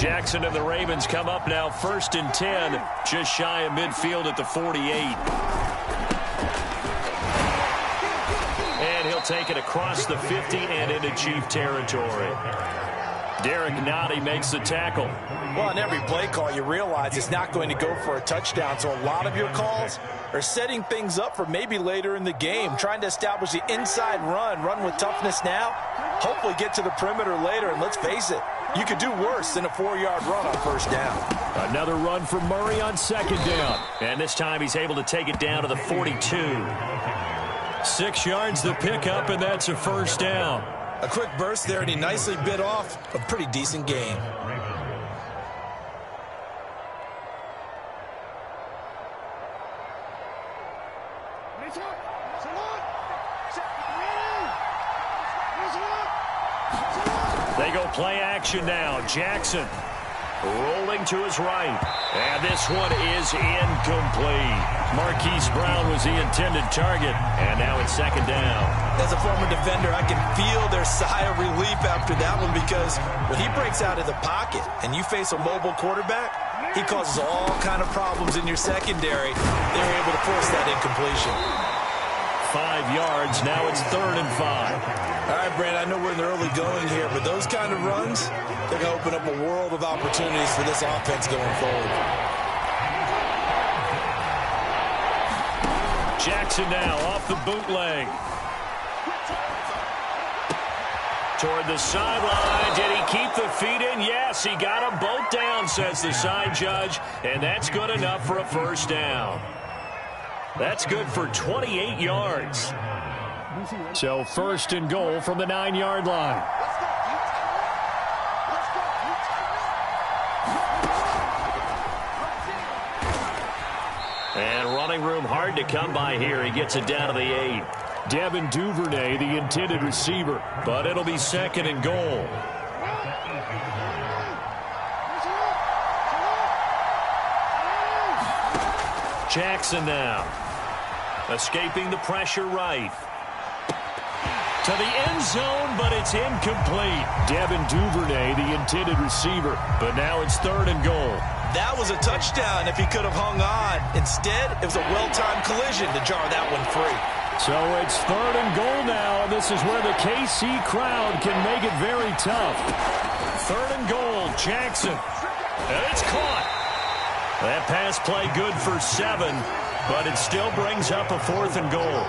Jackson and the Ravens come up now 1st and 10, just shy of midfield at the 48. And he'll take it across the 50 and into Chief territory. Derek Nottie makes the tackle. Well, on every play call, you realize it's not going to go for a touchdown, so a lot of your calls are setting things up for maybe later in the game, trying to establish the inside run with toughness now, hopefully get to the perimeter later, and let's face it, you could do worse than a 4-yard run on 1st down. Another run for Murray on 2nd down, and this time he's able to take it down to the 42. 6 yards the pickup, and that's a 1st down. A quick burst there, and he nicely bit off a pretty decent gain. They go play action now. Jackson rolling to his right. And this one is incomplete. Marquise Brown was the intended target. And now it's 2nd down. As a former defender, I can feel their sigh of relief after that one, because when he breaks out of the pocket and you face a mobile quarterback, he causes all kind of problems in your secondary. They were able to force that incompletion. 5 yards. Now it's 3rd and 5. All right, Brandon, I know we're in the early going here, but those kind of runs, they're going to open up a world of opportunities for this offense going forward. Jackson now off the bootleg. Toward the sideline. Did he keep the feet in? Yes, he got them both down, says the side judge, and that's good enough for a 1st down. That's good for 28 yards. So 1st and goal from the 9-yard line. And running room hard to come by here. He gets it down to the 8. Devin Duvernay, the intended receiver, but it'll be 2nd and goal. Jackson now. Escaping the pressure right. To the end zone, but it's incomplete. Devin Duvernay, the intended receiver, but now it's 3rd and goal. That was a touchdown if he could have hung on. Instead, it was a well-timed collision to jar that one free. So it's 3rd and goal now, and this is where the KC crowd can make it very tough. 3rd and goal, Jackson. And it's caught. That pass play good for 7, but it still brings up a 4th and goal.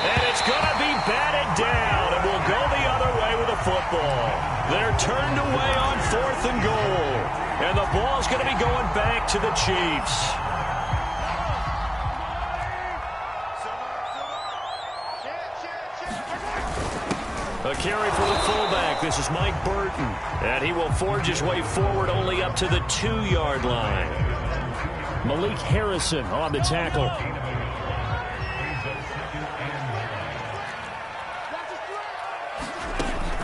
And it's going to be batted down, and we'll go the other way with the football. They're turned away on 4th and goal, and the ball's going to be going back to the Chiefs. A carry for the fullback. This is Mike Burton. And he will forge his way forward only up to the 2-yard line. Malik Harrison on the tackle.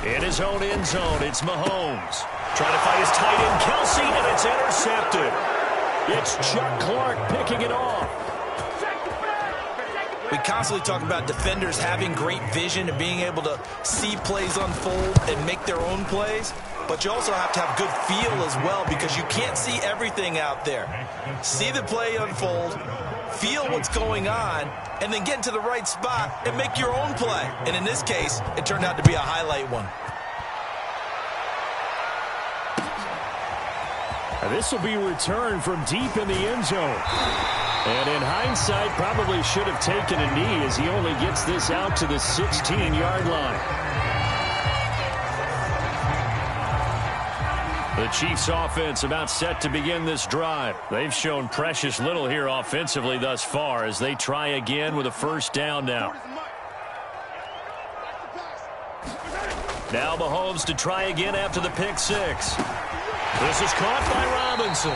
In his own end zone, it's Mahomes. Trying to find his tight end, Kelsey, and it's intercepted. It's Chuck Clark picking it off. We constantly talk about defenders having great vision and being able to see plays unfold and make their own plays. But you also have to have good feel as well, because you can't see everything out there. See the play unfold, feel what's going on, and then get into the right spot and make your own play. And in this case, it turned out to be a highlight one. This will be returned from deep in the end zone. And in hindsight, probably should have taken a knee, as he only gets this out to the 16-yard line. The Chiefs offense about set to begin this drive. They've shown precious little here offensively thus far as they try again with a 1st down now. Now Mahomes to try again after the pick 6. This is caught by Robinson.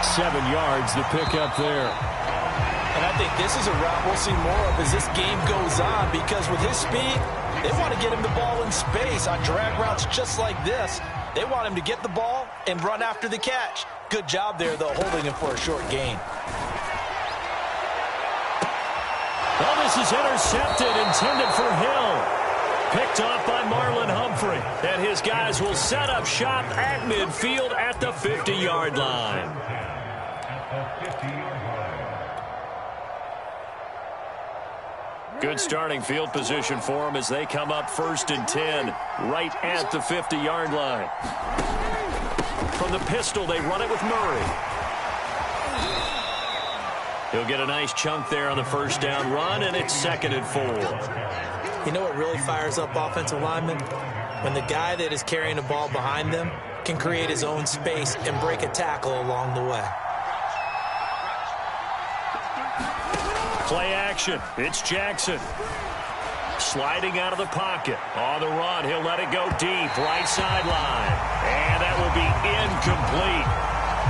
7 yards, the pickup there. And I think this is a route we'll see more of as this game goes on, because with his speed, they want to get him the ball in space on drag routes just like this. They want him to get the ball and run after the catch. Good job there, though, holding him for a short gain. Well, this is intercepted, intended for Hill. Picked off by Marlon Humphrey. And his guys will set up shop at midfield at the 50-yard line. Good starting field position for them as they come up 1st and 10 right at the 50-yard line. From the pistol, they run it with Murray. He'll get a nice chunk there on the first down run, and it's 2nd and 4. You know what really fires up offensive linemen? When the guy that is carrying the ball behind them can create his own space and break a tackle along the way. Play action. It's Jackson. Sliding out of the pocket. On the run, he'll let it go deep. Right sideline. And that will be incomplete.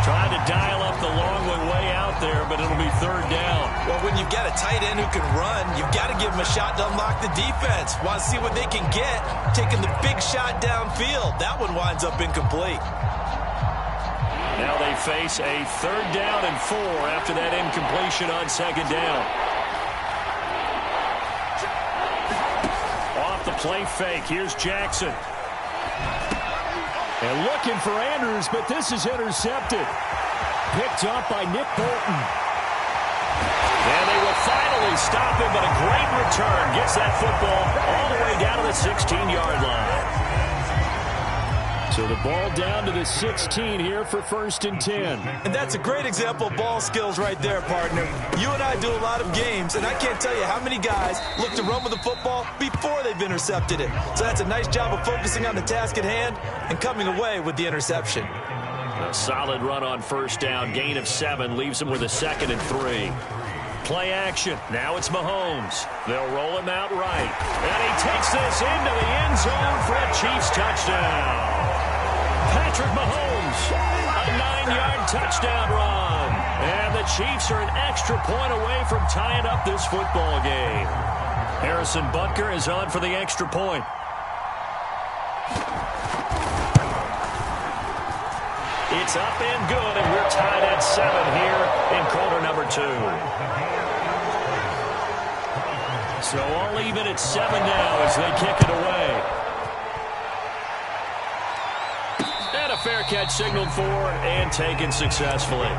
Trying to dial up the long way out there, but it'll be 3rd down. Well, when you've got a tight end who can run, you've got to give him a shot to unlock the defense. Want to see what they can get, taking the big shot downfield. That one winds up incomplete. Now they face a 3rd down and 4 after that incompletion on 2nd down. Off the play fake, here's Jackson. And looking for Andrews, but this is intercepted. Picked up by Nick Bolton. And they will finally stop him, but a great return. Gets that football all the way down to the 16-yard line. So the ball down to the 16 here for 1st and 10. And that's a great example of ball skills right there, partner. You and I do a lot of games, and I can't tell you how many guys look to run with the football before they've intercepted it. So that's a nice job of focusing on the task at hand and coming away with the interception. A solid run on 1st down. Gain of 7 leaves him with a 2nd and 3. Play action. Now it's Mahomes. They'll roll him out right. And he takes this into the end zone for a Chiefs touchdown. Patrick Mahomes, a 9-yard touchdown run. And the Chiefs are an extra point away from tying up this football game. Harrison Butker is on for the extra point. It's up and good, and we're tied at 7 here in quarter number 2. So all even at 7 now as they kick it away. And a fair catch signaled for and taken successfully.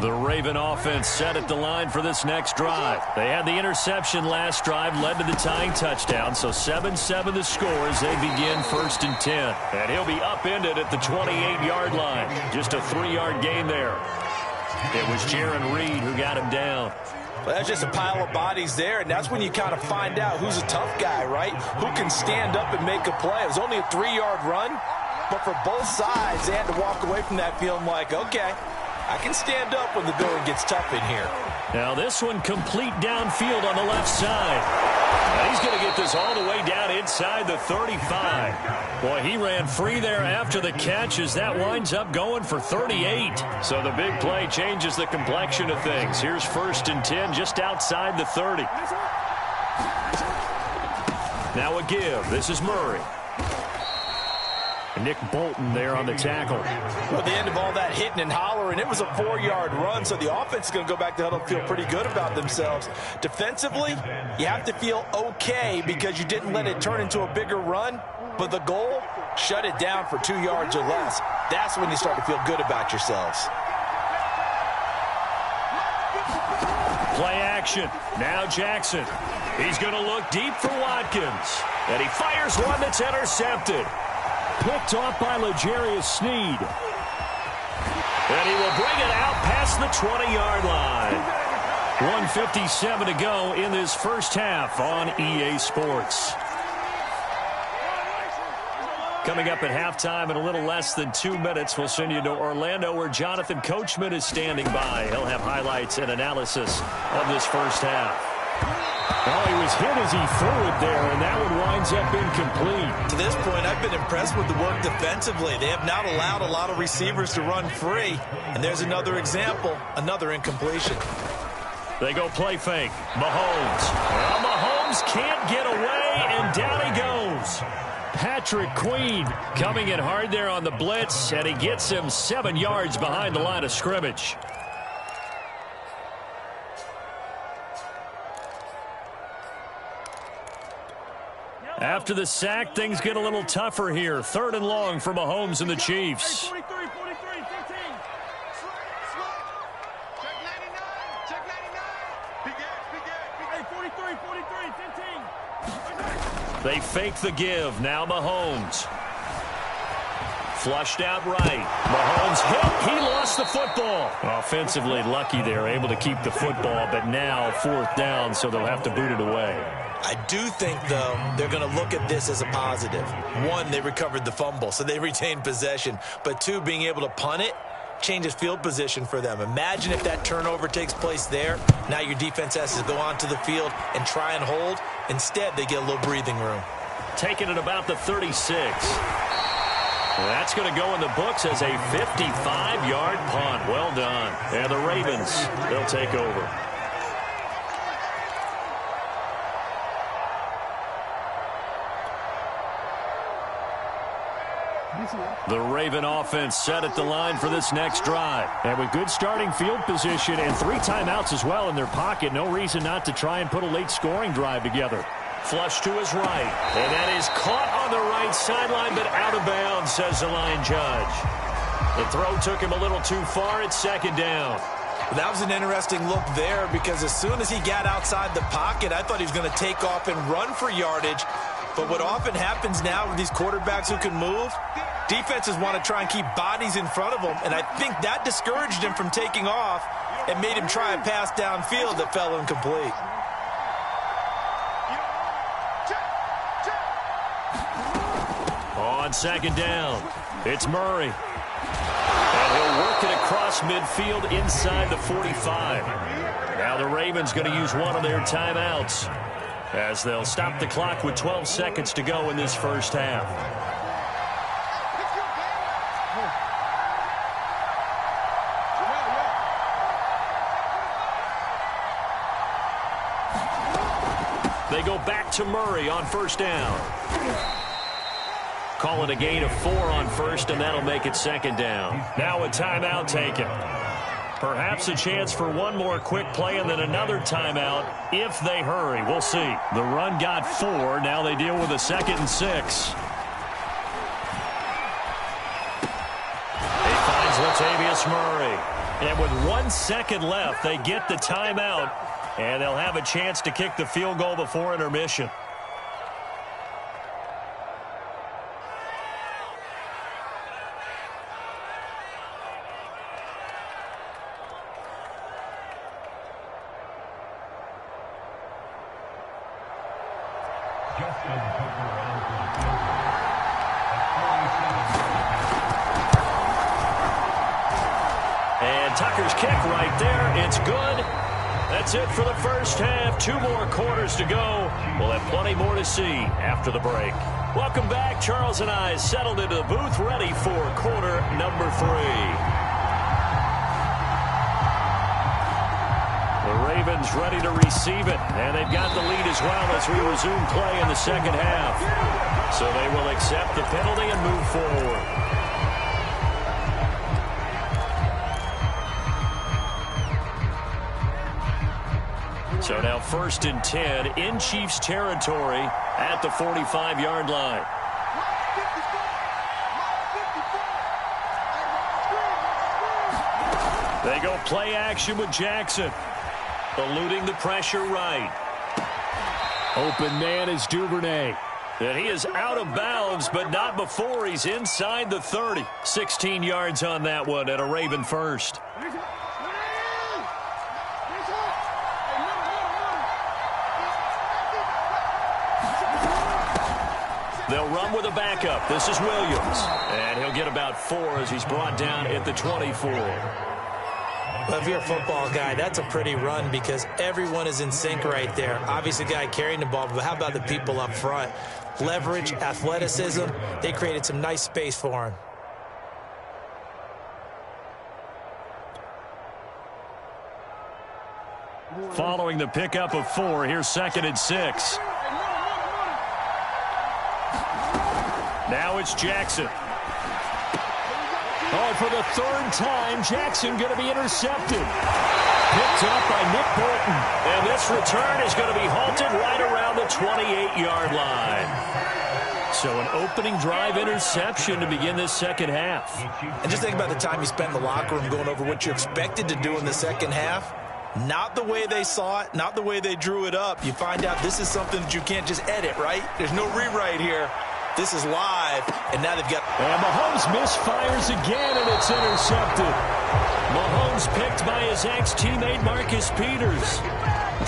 The Raven offense set at the line for this next drive. They had the interception last drive, led to the tying touchdown, so 7-7 the score as they begin 1st and 10. And he'll be upended at the 28-yard line. Just a 3-yard gain there. It was Jaron Reed who got him down. Well, that's just a pile of bodies there, and that's when you kind of find out who's a tough guy, right? Who can stand up and make a play. It was only a 3-yard run, but for both sides, they had to walk away from that feeling like, okay, I can stand up when the going gets tough in here. Now this one complete downfield on the left side. Now he's going to get this all the way down inside the 35. Boy, he ran free there after the catch as that winds up going for 38. So the big play changes the complexion of things. Here's 1st and 10 just outside the 30. Now a give. This is Murray. Nick Bolton there on the tackle. Well, the end of all that hitting and hollering, it was a 4-yard run, so the offense is going to go back to huddle and feel pretty good about themselves. Defensively, you have to feel okay because you didn't let it turn into a bigger run, but the goal, shut it down for 2 yards or less. That's when you start to feel good about yourselves. Play action. Now Jackson. He's going to look deep for Watkins. And he fires one that's intercepted. Picked off by L'Jarius Sneed. And he will bring it out past the 20-yard line. 1:57 to go in this first half on EA Sports. Coming up at halftime in a little less than 2 minutes, we'll send you to Orlando where Jonathan Coachman is standing by. He'll have highlights and analysis of this first half. Oh, he was hit as he threw it there, and that one winds up incomplete. To this point, I've been impressed with the work defensively. They have not allowed a lot of receivers to run free. And there's another example, another incompletion. They go play fake. Mahomes. Well, Mahomes can't get away, and down he goes. Patrick Queen coming in hard there on the blitz, and he gets him 7 yards behind the line of scrimmage. After the sack, things get a little tougher here. 3rd and long for Mahomes and the Chiefs. Hey, 43, 15. Check 99. Check 99. Hey, 43, 15. They fake the give. Now Mahomes. Flushed out right. Mahomes hit. He lost the football. Offensively lucky there, able to keep the football, but now 4th down, so they'll have to boot it away. I do think, though, they're going to look at this as a positive. 1, they recovered the fumble, so they retained possession. But 2, being able to punt it changes field position for them. Imagine if that turnover takes place there. Now your defense has to go onto the field and try and hold. Instead, they get a little breathing room. Taking it about the 36. That's going to go in the books as a 55-yard punt. Well done. And the Ravens, they'll take over. The Raven offense set at the line for this next drive. And with good starting field position and 3 timeouts as well in their pocket, no reason not to try and put a late scoring drive together. Flush to his right. And that is caught on the right sideline, but out of bounds, says the line judge. The throw took him a little too far at 2nd down. That was an interesting look there because as soon as he got outside the pocket, I thought he was going to take off and run for yardage. But what often happens now with these quarterbacks who can move, defenses want to try and keep bodies in front of them, and I think that discouraged him from taking off and made him try a pass downfield that fell incomplete. On 2nd down, it's Murray. And he'll work it across midfield inside the 45. Now the Ravens going to use one of their timeouts, as they'll stop the clock with 12 seconds to go in this first half. They go back to Murray on 1st down. Call it a gain of 4 on 1st, and that'll make it 2nd down. Now a timeout taken. Perhaps a chance for one more quick play and then another timeout if they hurry. We'll see. The run got 4. Now they deal with a 2nd and 6. He finds Latavius Murray. And with 1 second left, they get the timeout, and they'll have a chance to kick the field goal before intermission. And Tucker's kick right there. It's good. That's it for the first half. 2 more quarters to go. We'll have plenty more to see after the break. Welcome back. Charles and I settled into the booth, ready for quarter number 3. The Ravens ready to receive it, and they've got the lead as well as we resume play in the second half. So they will accept the penalty and move forward. So now 1st and 10 in Chiefs territory at the 45-yard line. They go play action with Jackson. Eluding the pressure right. Open man is Duvernay. And he is out of bounds, but not before he's inside the 30. 16 yards on that one and a Raven first. They'll run with a backup. This is Williams. And he'll get about 4 as he's brought down at the 24. Well, if you're a football guy, that's a pretty run because everyone is in sync right there. Obviously, the guy carrying the ball, but how about the people up front? Leverage, athleticism, they created some nice space for him. Following the pickup of 4, here's 2nd and 6. Now it's Jackson. Oh, for the 3rd time, Jackson going to be intercepted. Picked up by Nick Bolton. And this return is going to be halted right around the 28-yard line. So an opening drive interception to begin this second half. And just think about the time you spent in the locker room going over what you expected to do in the second half. Not the way they saw it, not the way they drew it up. You find out this is something that you can't just edit, right? There's no rewrite here. This is live, and now they've got... And Mahomes misfires again, and it's intercepted. Mahomes picked by his ex-teammate Marcus Peters.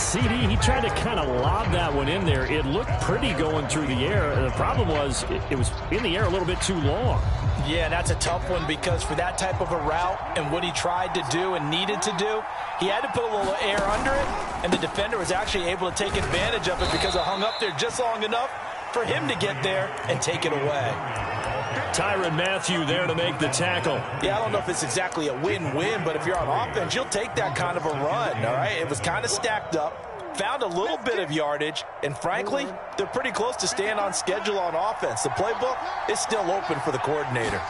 CD, he tried to kind of lob that one in there. It looked pretty going through the air. The problem was it was in the air a little bit too long. Yeah, that's a tough one because for that type of a route and what he tried to do and needed to do, he had to put a little air under it, and the defender was actually able to take advantage of it because it hung up there just long enough for him to get there and take it away. Tyrann Mathieu there to make the tackle. Yeah, I don't know if it's exactly a win-win, but if you're on offense, you'll take that kind of a run, all right? It was kind of stacked up, found a little bit of yardage, and frankly, they're pretty close to staying on schedule on offense. The playbook is still open for the coordinator.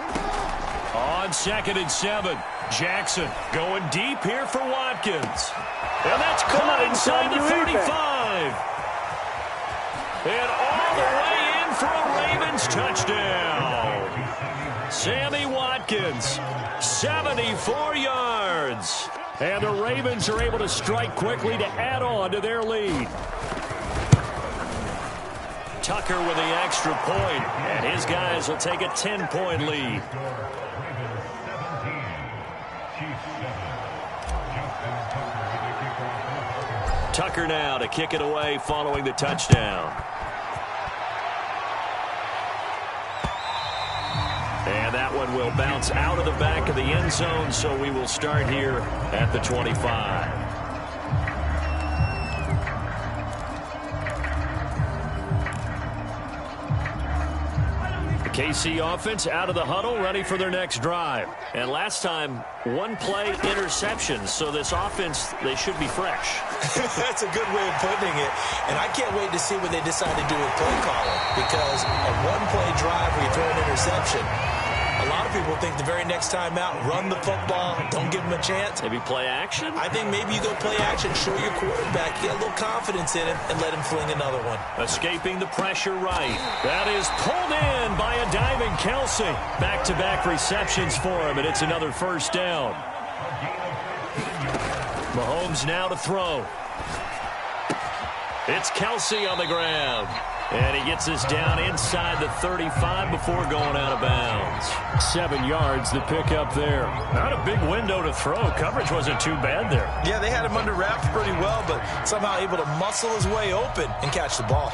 On 2nd and 7, Jackson going deep here for Watkins. And that's caught inside the 35. And all the way in for a Ravens touchdown. Sammy Watkins, 74 yards. And the Ravens are able to strike quickly to add on to their lead. Tucker with the extra point, and his guys will take a 10-point lead. Tucker now to kick it away following the touchdown. And that one will bounce out of the back of the end zone, so we will start here at the 25. KC offense out of the huddle, ready for their next drive. And last time, one-play interceptions, so this offense, they should be fresh. That's a good way of putting it. And I can't wait to see what they decide to do with play calling, because a one-play drive where you throw an interception, a lot of people think the very next time out, run the football, don't give them a chance. Maybe play action? I think maybe you go play action, show your quarterback, get a little confidence in him, and let him fling another one. Escaping the pressure right. That is pulled in by a diving Kelsey. Back-to-back receptions for him, and it's another first down. Mahomes now to throw. It's Kelsey on the ground. And he gets us down inside the 35 before going out of bounds. 7 yards, the pickup there. Not a big window to throw. Coverage wasn't too bad there. Yeah, they had him under wraps pretty well, but somehow able to muscle his way open and catch the ball.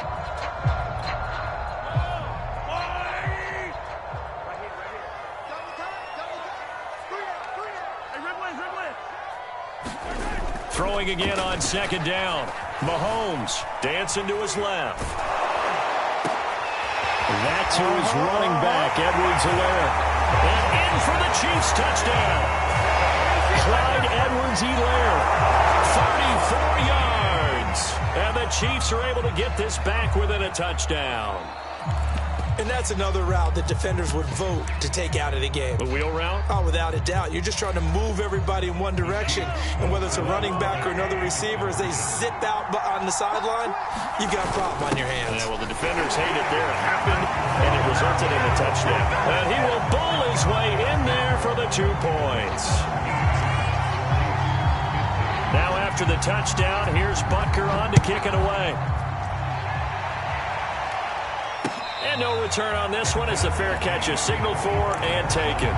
Throwing again on 2nd down. Mahomes dancing to his left. That's who is running back, Edwards-Helaire. And in for the Chiefs touchdown. Clyde Edwards-Helaire, 34 yards. And the Chiefs are able to get this back within a touchdown. And that's another route that defenders would vote to take out of the game. The wheel route? Oh, without a doubt. You're just trying to move everybody in one direction. And whether it's a running back or another receiver, as they zip out on the sideline, you've got a problem on your hands. Yeah, well, the defenders hate it there. It happened, and it resulted in a touchdown. And he will bowl his way in there for the 2 points. Now after the touchdown, here's Butker on to kick it away. And no return on this one as the fair catch is signaled for and taken.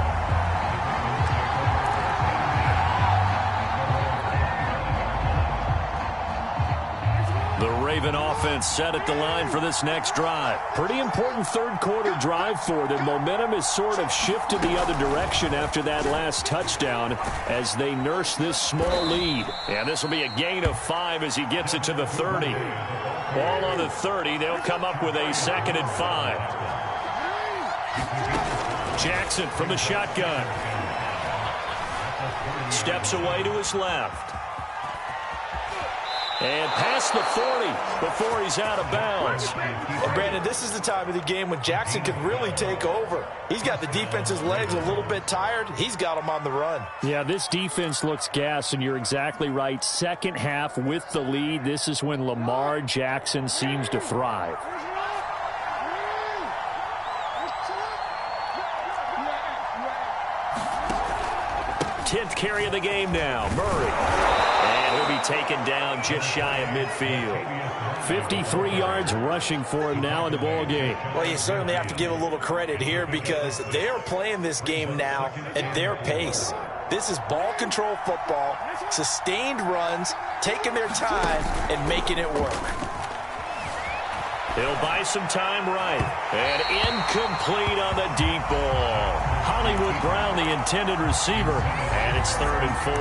The Raven offense set at the line for this next drive. Pretty important third quarter drive for them. Momentum has sort of shifted the other direction after that last touchdown as they nurse this small lead. And this will be a gain of 5 as he gets it to the 30. Ball on the 30. They'll come up with a 2nd and 5. Jackson from the shotgun. Steps away to his left. And past the 40 before he's out of bounds. And Brandon, this is the time of the game when Jackson can really take over. He's got the defense's legs a little bit tired. He's got them on the run. Yeah, this defense looks gassed, and you're exactly right. Second half with the lead, this is when Lamar Jackson seems to thrive. 10th carry of the game now. Murray. And he'll be taken down just shy of midfield. 53 yards rushing for him now in the ball game. Well, you certainly have to give a little credit here because they are playing this game now at their pace. This is ball control football, sustained runs, taking their time and making it work. He'll buy some time right. And incomplete on the deep ball. Hollywood Brown, the intended receiver. And it's 3rd and 4.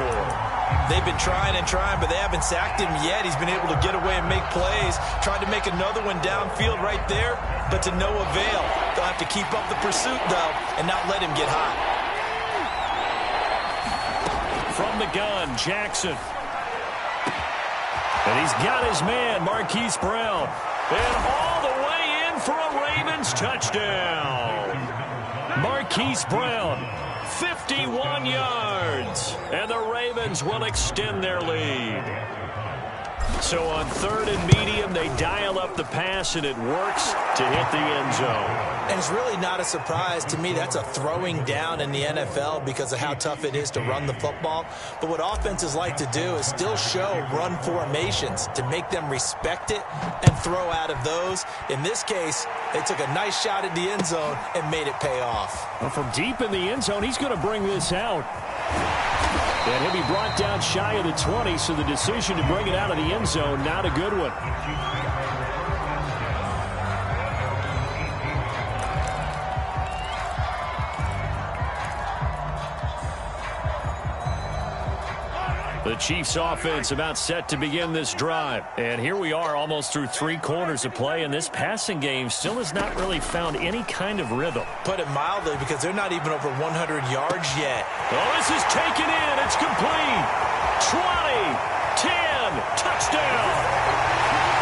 They've been trying and trying, but they haven't sacked him yet. He's been able to get away and make plays. Tried to make another one downfield right there, but to no avail. They'll have to keep up the pursuit, though, and not let him get hot. From the gun, Jackson. And he's got his man, Marquise Brown. And all the way in for a Ravens touchdown. Marquise Brown, 51 yards. And the Ravens will extend their lead. So on 3rd and medium, they dial up the pass, and it works to hit the end zone. And it's really not a surprise to me. That's a throwing down in the NFL because of how tough it is to run the football. But what offenses like to do is still show run formations to make them respect it and throw out of those. In this case, they took a nice shot at the end zone and made it pay off. Well, from deep in the end zone, he's going to bring this out. And he'll be brought down shy of the 20, so the decision to bring it out of the end zone, not a good one. The Chiefs offense about set to begin this drive. And here we are almost through 3 quarters of play, and this passing game still has not really found any kind of rhythm. Put it mildly, because they're not even over 100 yards yet. Oh, this is taken in. It's complete. 20, 10, touchdown.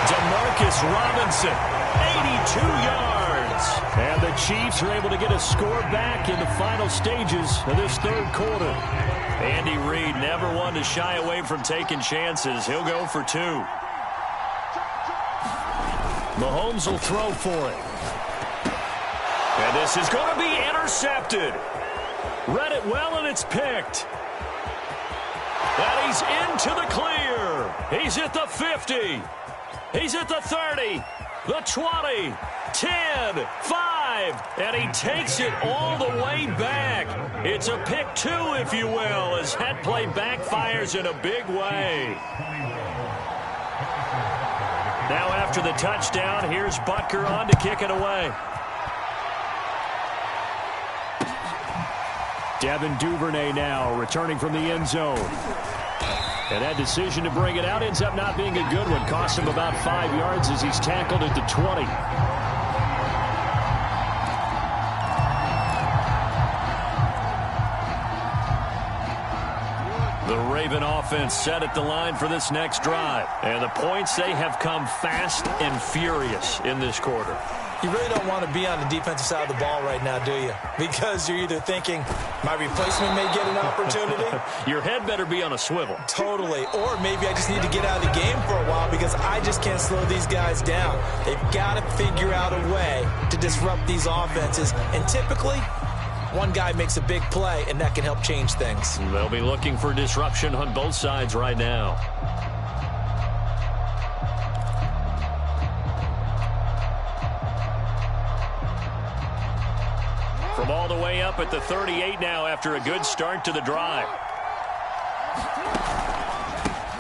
Demarcus Robinson, 82 yards. And the Chiefs are able to get a score back in the final stages of this 3rd quarter. Andy Reid never one to shy away from taking chances. He'll go for 2. Mahomes will throw for it. And this is going to be intercepted. Read it well, and it's picked. And he's into the clear. He's at the 50. He's at the 30. The 20. 10, 5, and he takes it all the way back. It's a pick 2, if you will, as that play backfires in a big way. Now after the touchdown, here's Butker on to kick it away. Devin Duvernay now returning from the end zone. And that decision to bring it out ends up not being a good one. Costs him about 5 yards as he's tackled at the 20. The Raven offense set at the line for this next drive. And the points, they have come fast and furious in this quarter. You really don't want to be on the defensive side of the ball right now, do you? Because you're either thinking, my replacement may get an opportunity. Your head better be on a swivel. Totally. Or maybe I just need to get out of the game for a while because I just can't slow these guys down. They've got to figure out a way to disrupt these offenses. And typically, one guy makes a big play, and that can help change things. They'll be looking for disruption on both sides right now. From all the way up at the 38 now after a good start to the drive.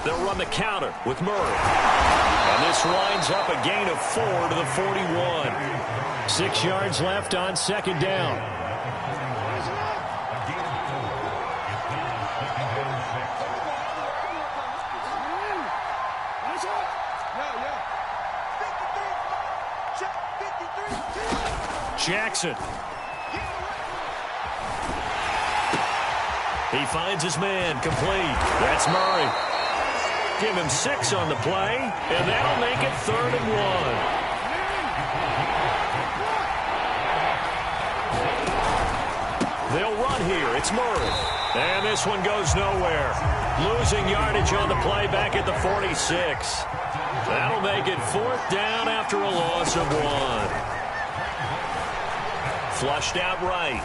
They'll run the counter with Murray. And this winds up a gain of 4 to the 41. 6 yards left on second down. Jackson. He finds his man, complete. That's Murray. Give him 6 on the play, and that'll make it 3rd and 1. They'll run here. It's Murray. And this one goes nowhere. Losing yardage on the play back at the 46. That'll make it 4th down after a loss of 1. Flushed out right.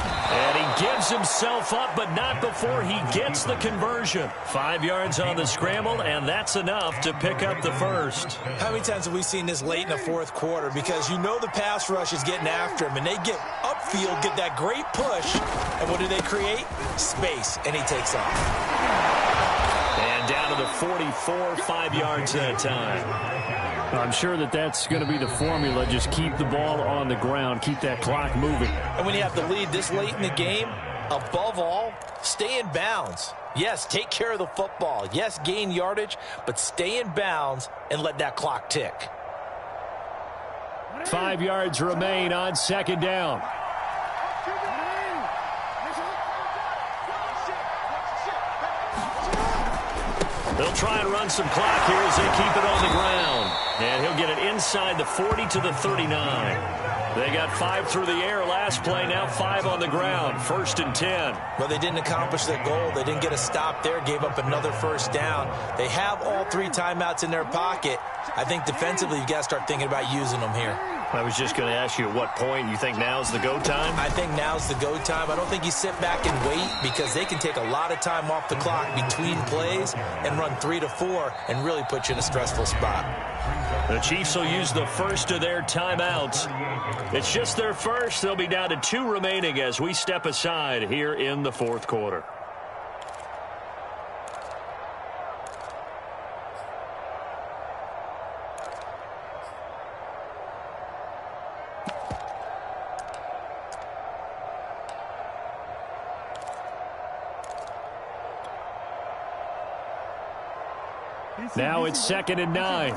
And he gives himself up, but not before he gets the conversion. 5 yards on the scramble, and that's enough to pick up the first. How many times have we seen this late in the fourth quarter? Because you know the pass rush is getting after him, and they get upfield, get that great push, and what do they create? Space, and he takes off. And down to the 44, 5 yards that time. I'm sure that's going to be the formula. Just keep the ball on the ground. Keep that clock moving. And when you have the lead this late in the game, above all, stay in bounds. Yes, take care of the football. Yes, gain yardage, but stay in bounds and let that clock tick. 5 yards remain on second down. They'll try and run some clock here as they keep it on the ground. And he'll get it inside the 40 to the 39. They got 5 through the air last play, now 5 on the ground. 1st and 10. Well, they didn't accomplish their goal. They didn't get a stop there, gave up another first down. They have all 3 timeouts in their pocket. I think defensively you've got to start thinking about using them here. I was just going to ask you at what point you think now's the go time? I think now's the go time. I don't think you sit back and wait because they can take a lot of time off the clock between plays and run 3 to 4 and really put you in a stressful spot. The Chiefs will use the first of their timeouts. It's just their first. They'll be down to 2 remaining as we step aside here in the fourth quarter. Now it's 2nd and 9.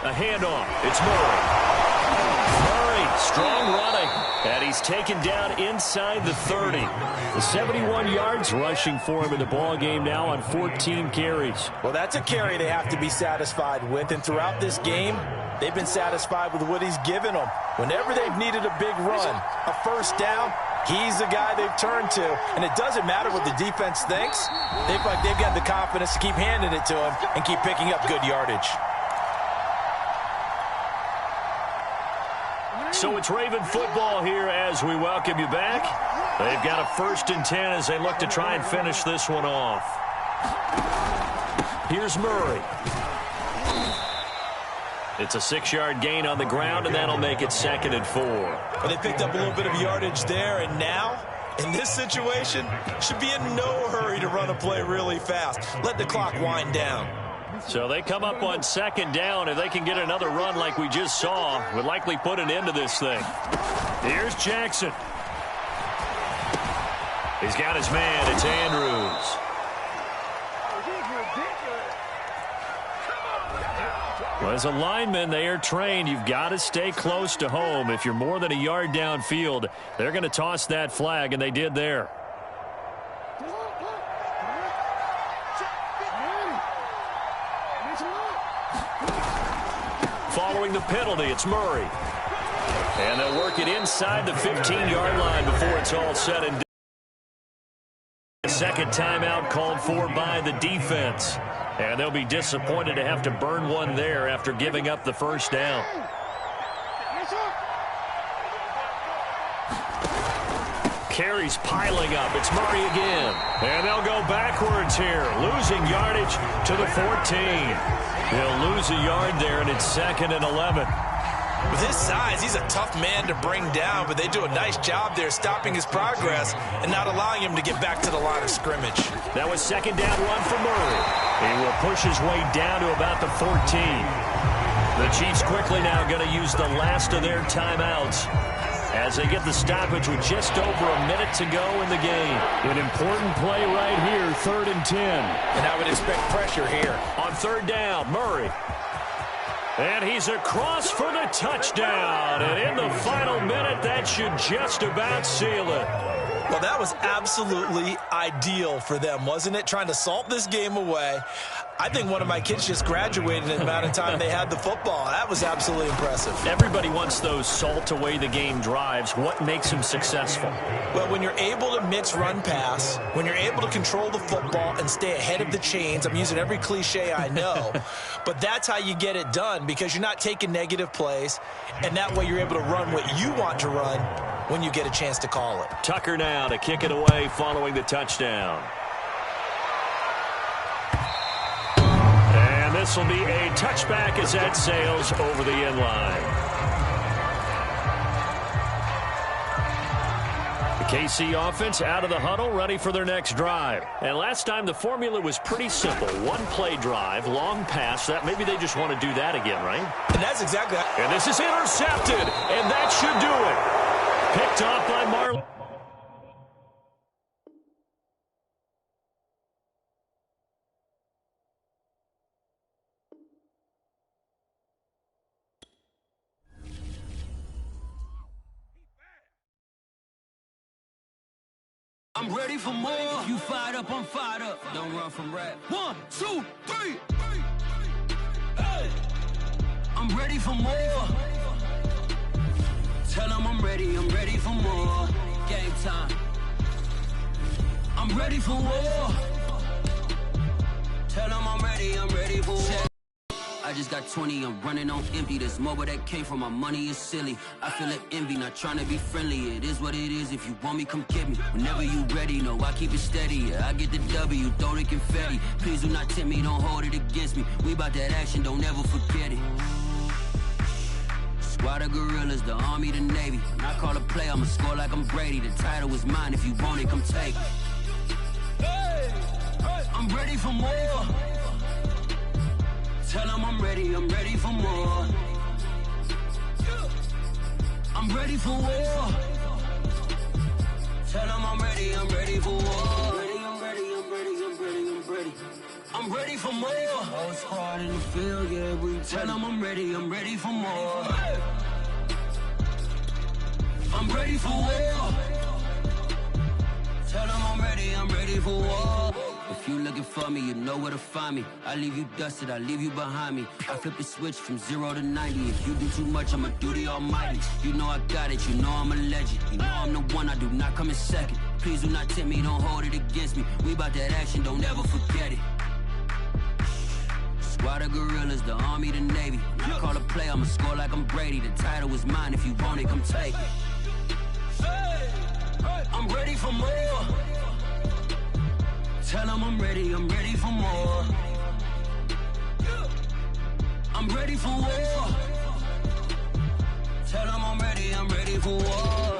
A handoff. It's Murray. Murray, strong running. And he's taken down inside the 30. The 71 yards rushing for him in the ball game now on 14 carries. Well, that's a carry they have to be satisfied with. And throughout this game, they've been satisfied with what he's given them. Whenever they've needed a big run, a first down, he's the guy they've turned to. And it doesn't matter what the defense thinks. They've got the confidence to keep handing it to him and keep picking up good yardage. So it's Raven football here as we welcome you back. They've got a 1st and 10 as they look to try and finish this one off. Here's Murray. It's a 6-yard gain on the ground, and that'll make it 2nd and 4. Well, they picked up a little bit of yardage there, and now, in this situation, should be in no hurry to run a play really fast. Let the clock wind down. So they come up on 2nd down. If they can get another run like we just saw, would likely put an end to this thing. Here's Jackson. He's got his man. It's Andrews. Well, as a lineman, they are trained. You've got to stay close to home. If you're more than a yard downfield, they're going to toss that flag, and they did there. Following the penalty, it's Murray. And they'll work it inside the 15-yard line before it's all said and done. A 2nd timeout called for by the defense. And they'll be disappointed to have to burn one there after giving up the first down. Carries piling up. It's Murray again. And they'll go backwards here, losing yardage to the 14. They'll lose a yard there, and it's 2nd and 11. With his size, he's a tough man to bring down, but they do a nice job there stopping his progress and not allowing him to get back to the line of scrimmage. That was second down run for Murray. He will push his way down to about the 14. The Chiefs quickly now going to use the last of their timeouts as they get the stoppage with just over a minute to go in the game. An important play right here, 3rd and 10. And I would expect pressure here. On third down, Murray. And he's across for the touchdown. And in the final minute, that should just about seal it. Well, that was absolutely ideal for them, wasn't it? Trying to salt this game away. I think one of my kids just graduated in the amount of time they had the football. That was absolutely impressive. Everybody wants those salt-away-the-game drives. What makes them successful? Well, when you're able to mix run-pass, when you're able to control the football and stay ahead of the chains, I'm using every cliche I know, but that's how you get it done because you're not taking negative plays, and that way you're able to run what you want to run when you get a chance to call it. Tucker now to kick it away following the touchdown. And this will be a touchback as that sails over the end line. The KC offense out of the huddle, ready for their next drive. And last time the formula was pretty simple. One play drive, long pass. That maybe they just want to do that again, right? And that's exactly how. And this is intercepted, and that should do it. Picked off by Marlon. I'm ready for more. If you fired up, I'm fired up. Don't run from rap. 1, 2, 3. Hey. I'm ready for more. Tell them I'm ready for more. Game time. I'm ready for war. Tell them I'm ready for war. I just got 20, I'm running on empty. This mobile that came from my money is silly. I feel like envy, not trying to be friendly. It is what it is, if you want me, come get me. Whenever you ready, no, I keep it steady. Yeah, I get the W, throw the confetti. Please do not tempt me, don't hold it against me. We about that action, don't ever forget it. Squad of gorillas, the army, the navy. When I call a play, I'ma score like I'm Brady. The title is mine, if you want it, come take it. I'm ready for more. Tell them I'm ready for more. I'm ready for war. Tell them I'm ready for war. I'm ready. I'm ready for more. Whole squad in the field, yeah, we tell them I'm ready for more. I'm ready for war. Tell them I'm ready for war. If you looking for me, you know where to find me. I leave you dusted, I leave you behind me. I flip the switch from 0 to 90. If you do too much, I'ma do the almighty. You know I got it, you know I'm a legend. You know I'm the one, I do not come in second. Please do not tempt me, don't hold it against me. We about that action, don't ever forget it. Squad of gorillas, the army, the navy. When I call a play, I'ma score like I'm Brady. The title is mine, if you want it, come take it. I'm ready for more. Tell them I'm ready for more. I'm ready for war. Tell them I'm ready for war.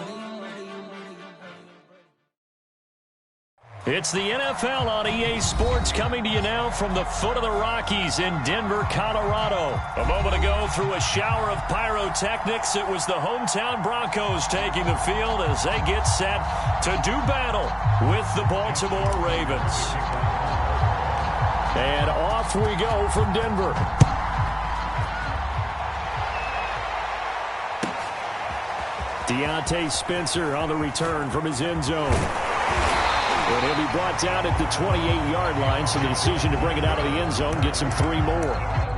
It's the NFL on EA Sports coming to you now from the foot of the Rockies in Denver, Colorado. A moment ago, through a shower of pyrotechnics, it was the hometown Broncos taking the field as they get set to do battle with the Baltimore Ravens. And off we go from Denver. Deontay Spencer on the return from his end zone. And he'll be brought down at the 28-yard line, so the decision to bring it out of the end zone gets him 3 more.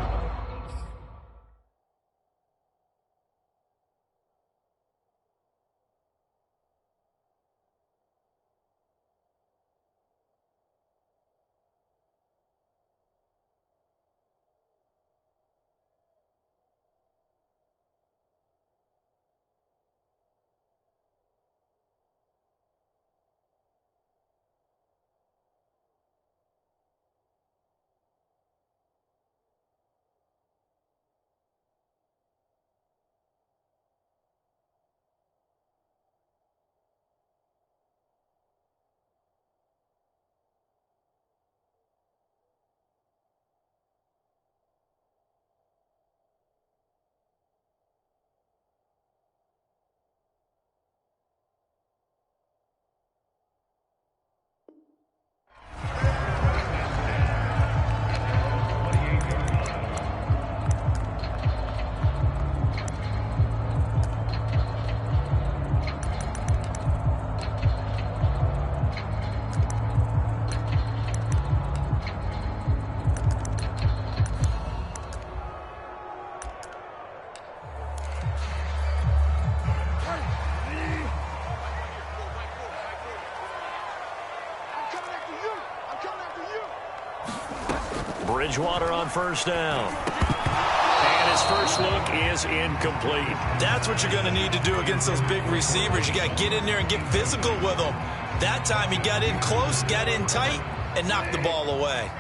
Bridgewater on first down. And his first look is incomplete. That's what you're going to need to do against those big receivers. You got to get in there and get physical with them. That time he got in close, got in tight, and knocked the ball away.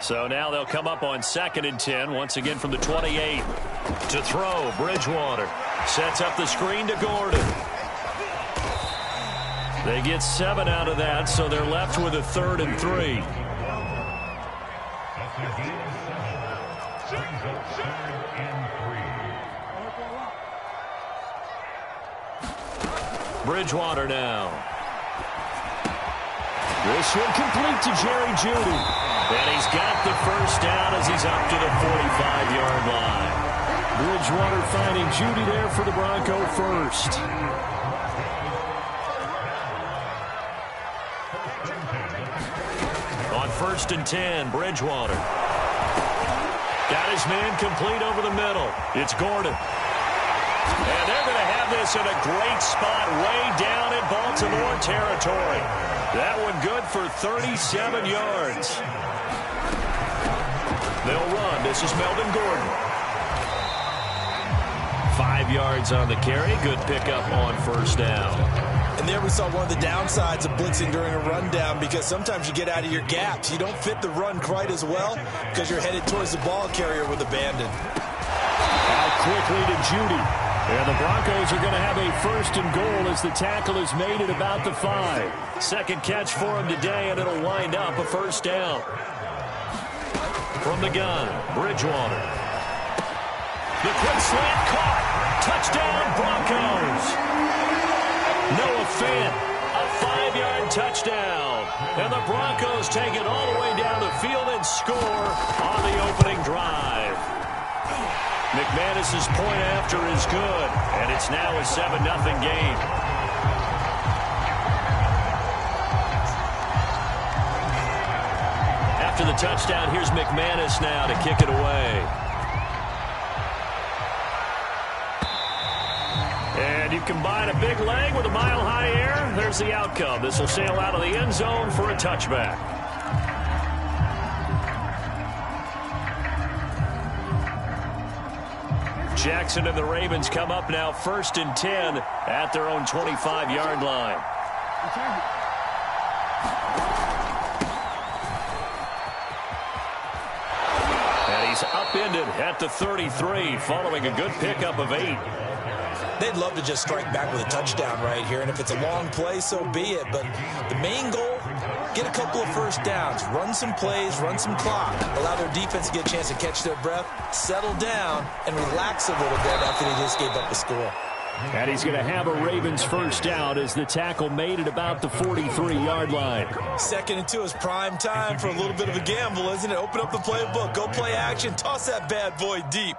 So now they'll come up on 2nd and 10, once again from the 28. To throw, Bridgewater sets up the screen to Gordon. They get 7 out of that, so they're left with a 3rd and 3. Bridgewater now. This one complete to Jerry Jeudy. And he's got the first down as he's up to the 45-yard line. Bridgewater finding Jeudy there for the Bronco first. On 1st and 10, Bridgewater. Got his man complete over the middle. It's Gordon. And they're going to have this in a great spot way down in Baltimore territory. That one good for 37 yards. They'll run. This is Melvin Gordon. 5 yards on the carry. Good pickup on first down. And there we saw one of the downsides of blitzing during a rundown, because sometimes you get out of your gaps. You don't fit the run quite as well because you're headed towards the ball carrier with abandon. Out quickly to Jeudy. And the Broncos are going to have a 1st and goal as the tackle is made at about the 5. Second catch for him today, and it'll wind up a first down. From the gun, Bridgewater. The quick slant caught. Touchdown, Broncos. Noah Fant, a 5-yard touchdown. And the Broncos take it all the way down the field and score on the opening drive. McManus's point after is good, and it's now a 7-0 game. After the touchdown, here's McManus now to kick it away. And you combine a big leg with a mile-high air, there's the outcome. This will sail out of the end zone for a touchback. Jackson and the Ravens come up now 1st and 10 at their own 25-yard line. And he's upended at the 33 following a good pickup of 8. They'd love to just strike back with a touchdown right here, and if it's a long play, so be it. But the main goal, get a couple of first downs, run some plays, run some clock, allow their defense to get a chance to catch their breath, settle down, and relax a little bit after they just gave up the score. And he's going to have a Ravens first down as the tackle made at about the 43-yard line. 2nd and 2 is prime time for a little bit of a gamble, isn't it? Open up the playbook, go play action, toss that bad boy deep.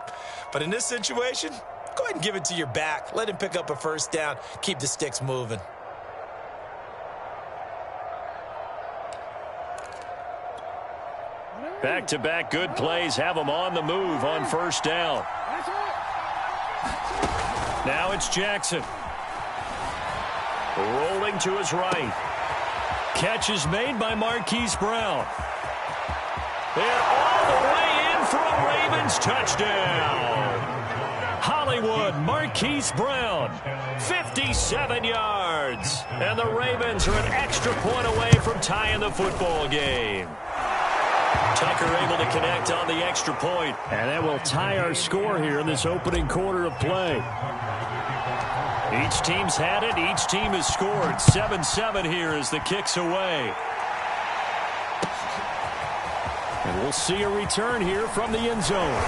But in this situation, go ahead and give it to your back. Let him pick up a first down. Keep the sticks moving. Back-to-back good plays have them on the move on first down. Now it's Jackson. Rolling to his right. Catch is made by Marquise Brown. And all the way in for a Ravens touchdown. Hollywood, Marquise Brown, 57 yards. And the Ravens are an extra point away from tying the football game. Tucker able to connect on the extra point. And that will tie our score here in this opening quarter of play. Each team's had it. Each team has scored. 7-7 here as the kick's away. And we'll see a return here from the end zone.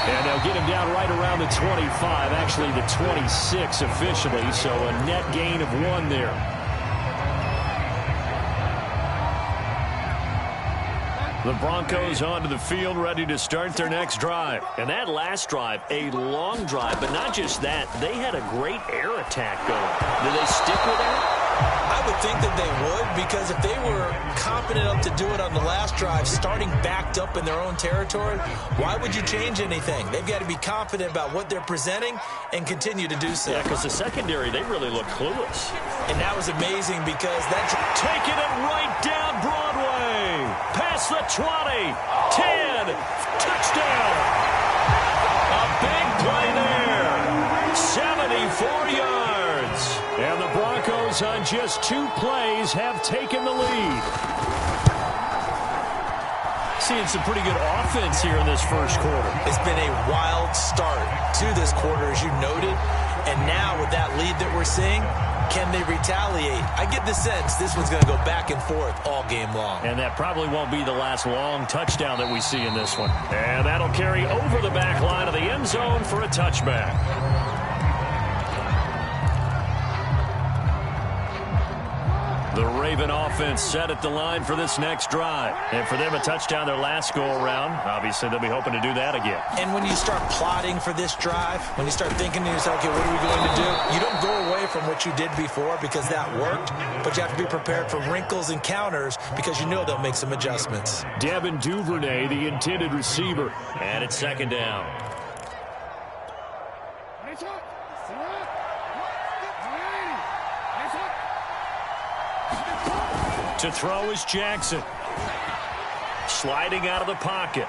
And they'll get him down right around the 25, actually the 26 officially, so a net gain of 1 there. The Broncos onto the field, ready to start their next drive. And that last drive, a long drive, but not just that. They had a great air attack going. Do they stick with that? I would think that they would, because if they were confident enough to do it on the last drive, starting backed up in their own territory, why would you change anything? They've got to be confident about what they're presenting and continue to do so. Yeah, because the secondary, they really look clueless. And that was amazing because that's taking it right down Broadway. Pass across the 20, 10, touchdown. A big play there, 74 yards. And the Broncos on just 2 plays have taken the lead. Seeing some pretty good offense here in this first quarter. It's been a wild start to this quarter, as you noted. And now with that lead that we're seeing, can they retaliate? I get the sense this one's going to go back and forth all game long. And that probably won't be the last long touchdown that we see in this one. And that'll carry over the back line of the end zone for a touchback. The Raven offense set at the line for this next drive. And for them, a touchdown their last go-around. Obviously, they'll be hoping to do that again. And when you start plotting for this drive, when you start thinking to yourself, okay, what are we going to do? You don't go away from what you did before because that worked, but you have to be prepared for wrinkles and counters because you know they'll make some adjustments. Devin Duvernay, the intended receiver. And it's second down. To throw is Jackson. Sliding out of the pocket.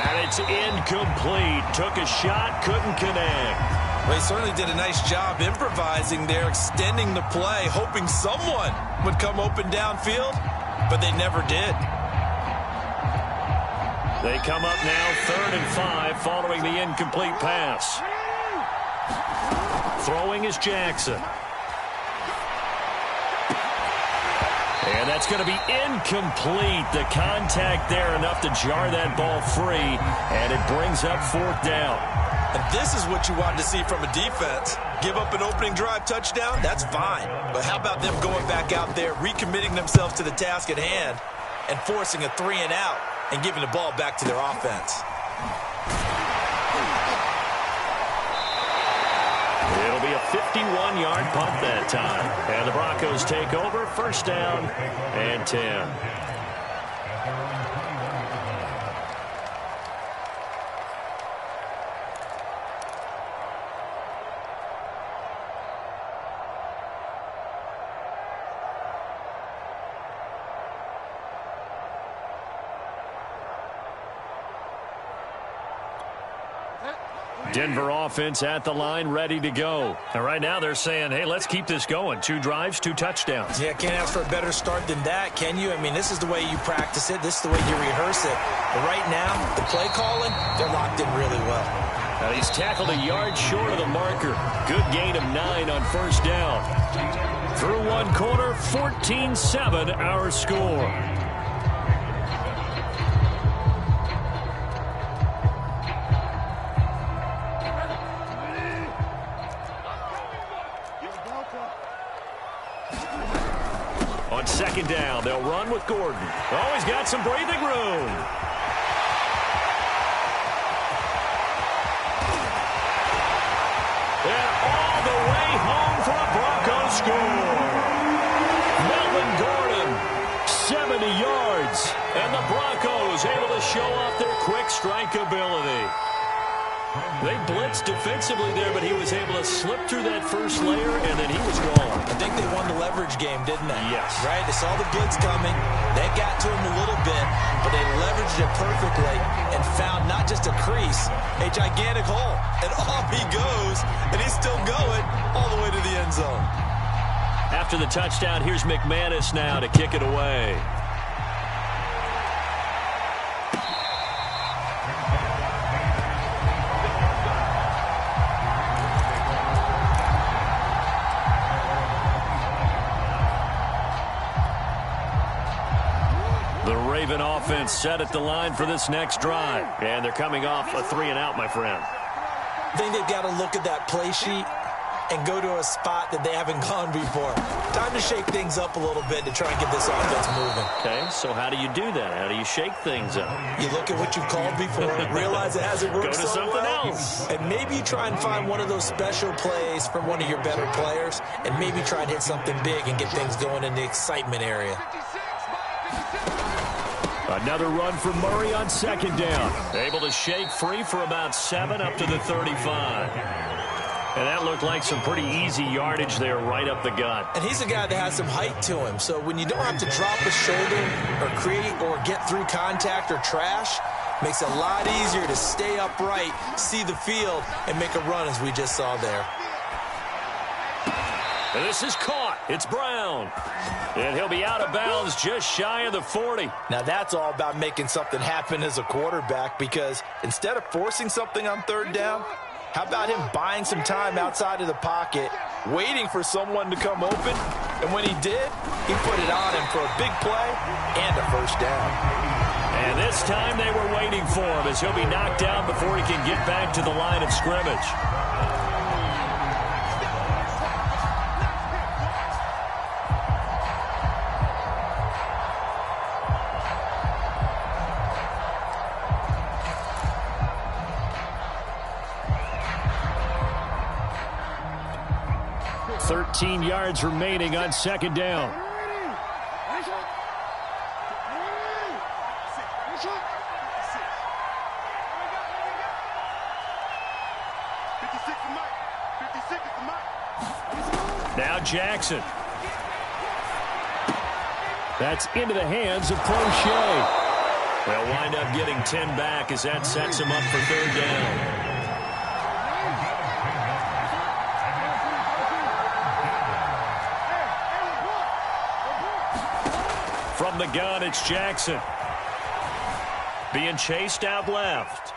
And it's incomplete. Took a shot, couldn't connect. Well, he certainly did a nice job improvising there, extending the play, hoping someone would come open downfield, but they never did. They come up now 3rd and 5 following the incomplete pass. Throwing is Jackson. And that's going to be incomplete. The contact there enough to jar that ball free, and it brings up 4th down. And this is what you want to see from a defense. Give up an opening drive touchdown, that's fine. But how about them going back out there, recommitting themselves to the task at hand, and forcing a 3 and out and giving the ball back to their offense? It'll be a 51-yard punt that time. And the Broncos take over, 1st down and 10. Denver offense at the line, ready to go. And right now they're saying, hey, let's keep this going. 2 drives, 2 touchdowns. Yeah, can't ask for a better start than that, can you? I mean, this is the way you practice it. This is the way you rehearse it. But right now, the play calling, they're locked in really well. Now he's tackled a yard short of the marker. Good gain of 9 on 1st down. Through 1 quarter, 14-7 our score. On 2nd down, they'll run with Gordon. Oh, he's got some breathing room. And all the way home for a Broncos score. Melvin Gordon, 70 yards. And the Broncos able to show off their quick strike ability. They blitzed defensively there, but he was able to slip through that first layer, and then he was gone. I think they won the leverage game, didn't they? Yes. Right? They saw the blitz coming. They got to him a little bit, but they leveraged it perfectly and found not just a crease, a gigantic hole. And off he goes, and he's still going all the way to the end zone. After the touchdown, here's McManus now to kick it away. Raven offense set at the line for this next drive. And they're coming off a 3 and out, my friend. I think they've got to look at that play sheet and go to a spot that they haven't gone before. Time to shake things up a little bit to try and get this offense moving. Okay, so how do you do that? How do you shake things up? You look at what you've called before, realize it hasn't worked Go to so something well, else. and maybe try and find one of those special plays from one of your better players, and maybe try and hit something big and get things going in the excitement area. Another run for Murray on 2nd down. Able to shake free for about 7 up to the 35. And that looked like some pretty easy yardage there right up the gut. And he's a guy that has some height to him. So when you don't have to drop a shoulder or create or get through contact or trash, makes it a lot easier to stay upright, see the field, and make a run as we just saw there. And this is caught. It's Brown. And he'll be out of bounds just shy of the 40. Now that's all about making something happen as a quarterback, because instead of forcing something on third down, how about him buying some time outside of the pocket, waiting for someone to come open, and when he did, he put it on him for a big play and a first down. And this time they were waiting for him as he'll be knocked down before he can get back to the line of scrimmage. .13 yards remaining on second down. Now Jackson. That's into the hands of Crochet. They'll wind up getting 10 back as that sets him up for third down. From the gun, it's Jackson. Being chased out left.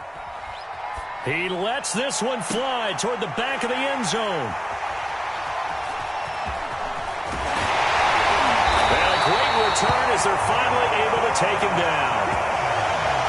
He lets this one fly toward the back of the end zone. And a great return as they're finally able to take him down.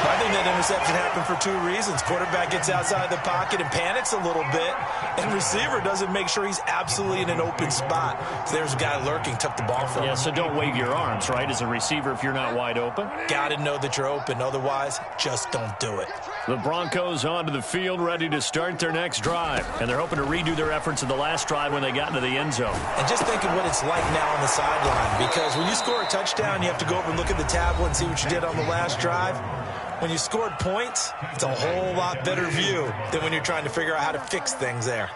I think that interception happened for two reasons. Quarterback gets outside the pocket and panics a little bit, and receiver doesn't make sure he's absolutely in an open spot. So there's a guy lurking, took the ball from him. Yeah, so don't wave your arms, right, as a receiver if you're not wide open. Got to know that you're open. Otherwise, just don't do it. The Broncos onto the field, ready to start their next drive. And they're hoping to redo their efforts in the last drive when they got into the end zone. And just think of what it's like now on the sideline, because when you score a touchdown, you have to go over and look at the tablet and see what you did on the last drive. When you scored points, it's a whole lot better view than when you're trying to figure out how to fix things there.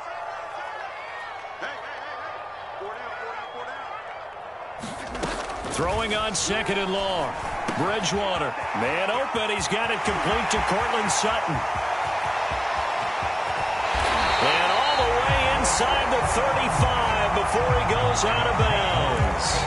Throwing on second and long. Bridgewater, man open. He's got it complete to Courtland Sutton. And all the way inside the 35 before he goes out of bounds.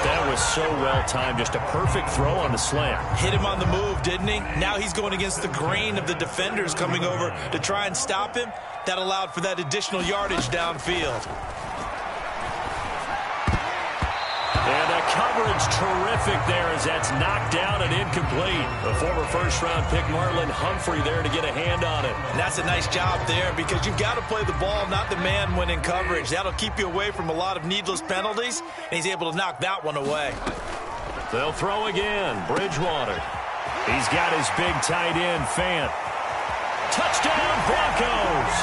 That was so well-timed. Just a perfect throw on the slant. Hit him on the move, didn't he? Now he's going against the grain of the defenders coming over to try and stop him. That allowed for that additional yardage downfield. And the coverage terrific there as that's knocked down and incomplete. The former first-round pick Marlon Humphrey there to get a hand on it. And that's a nice job there, because you've got to play the ball, not the man when in coverage. That'll keep you away from a lot of needless penalties, and he's able to knock that one away. They'll throw again. Bridgewater. He's got his big tight end, Fant. Touchdown, Broncos.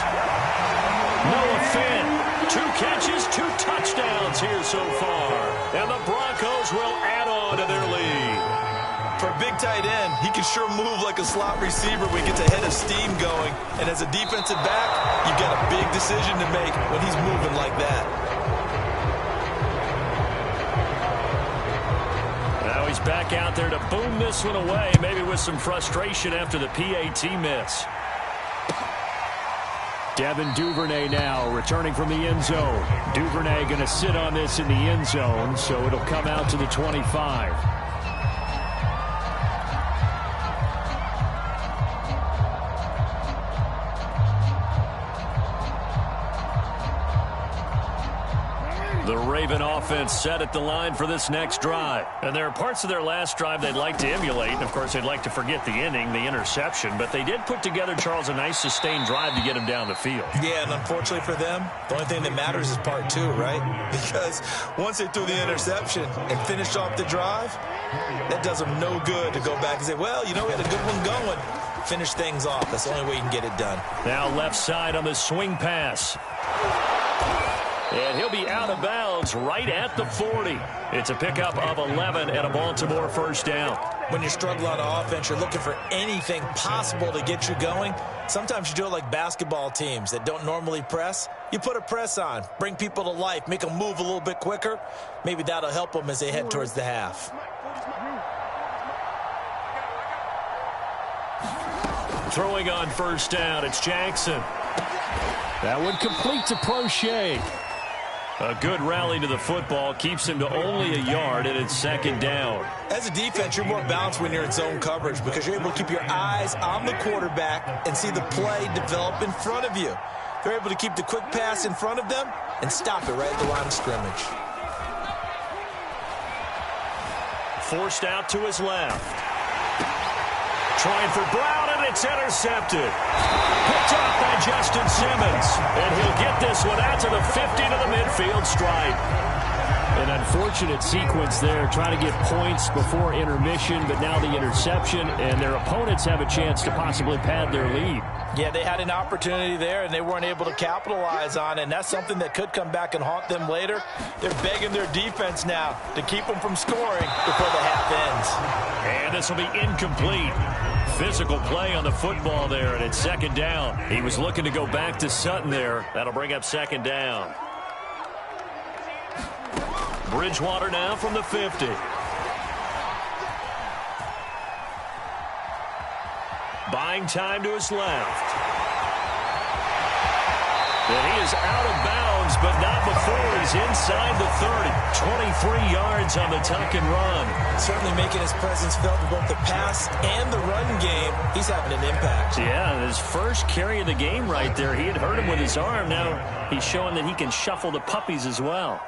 Noah Fant. 2 catches, 2 touchdowns here so far. And the Broncos will add on to their lead. For a big tight end, he can sure move like a slot receiver when he gets a head of steam going. And as a defensive back, you've got a big decision to make when he's moving like that. Now he's back out there to boom this one away, maybe with some frustration after the PAT miss. Devin Duvernay now returning from the end zone. Duvernay going to sit on this in the end zone, so it'll come out to the 25. The Raven offense set at the line for this next drive. And there are parts of their last drive they'd like to emulate. And, of course, they'd like to forget the inning, the interception. But they did put together, Charles, a nice sustained drive to get him down the field. Yeah, and unfortunately for them, the only thing that matters is part 2, right? Because once they threw the interception and finished off the drive, that does them no good to go back and say, well, you know, we had a good one going. Finish things off. That's the only way you can get it done. Now left side on the swing pass. And he'll be out of bounds right at the 40. It's a pickup of 11 and a Baltimore first down. When you're struggling on offense, you're looking for anything possible to get you going. Sometimes you do it like basketball teams that don't normally press. You put a press on, bring people to life, make them move a little bit quicker. Maybe that'll help them as they head towards the half. Throwing on first down, it's Jackson. That one complete to Prochet. A good rally to the football keeps him to only a yard, and it's second down. As a defense, you're more balanced when you're in zone coverage because you're able to keep your eyes on the quarterback and see the play develop in front of you. They're able to keep the quick pass in front of them and stop it right at the line of scrimmage. Forced out to his left. Trying for Brown, and it's intercepted. Picked off by Justin Simmons. And he'll get this one out to the 50 to the midfield stripe. An unfortunate sequence there, trying to get points before intermission, but now the interception, and their opponents have a chance to possibly pad their lead. Yeah, they had an opportunity there, and they weren't able to capitalize on it, and that's something that could come back and haunt them later. They're begging their defense now to keep them from scoring before the half ends. And this will be incomplete. Physical play on the football there, and it's second down. He was looking to go back to Sutton there. That'll bring up second down. Bridgewater now from the 50. Buying time to his left. And he is out of bounds, but not before he's inside the 30. 23 yards on the tuck and run. Certainly making his presence felt in both the pass and the run game. He's having an impact. Yeah, his first carry of the game right there. He had hurt him with his arm. Now he's showing that he can shuffle the puppies as well.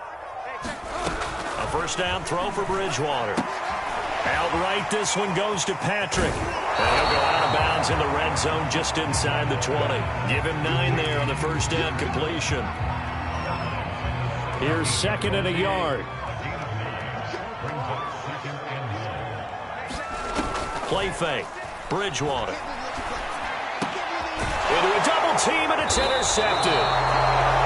A first down throw for Bridgewater. Outright, this one goes to Patrick. And he'll go out of bounds in the red zone just inside the 20. Give him 9 there on the first down completion. Here's second and a yard. Play fake. Bridgewater. Into a double team, and it's intercepted.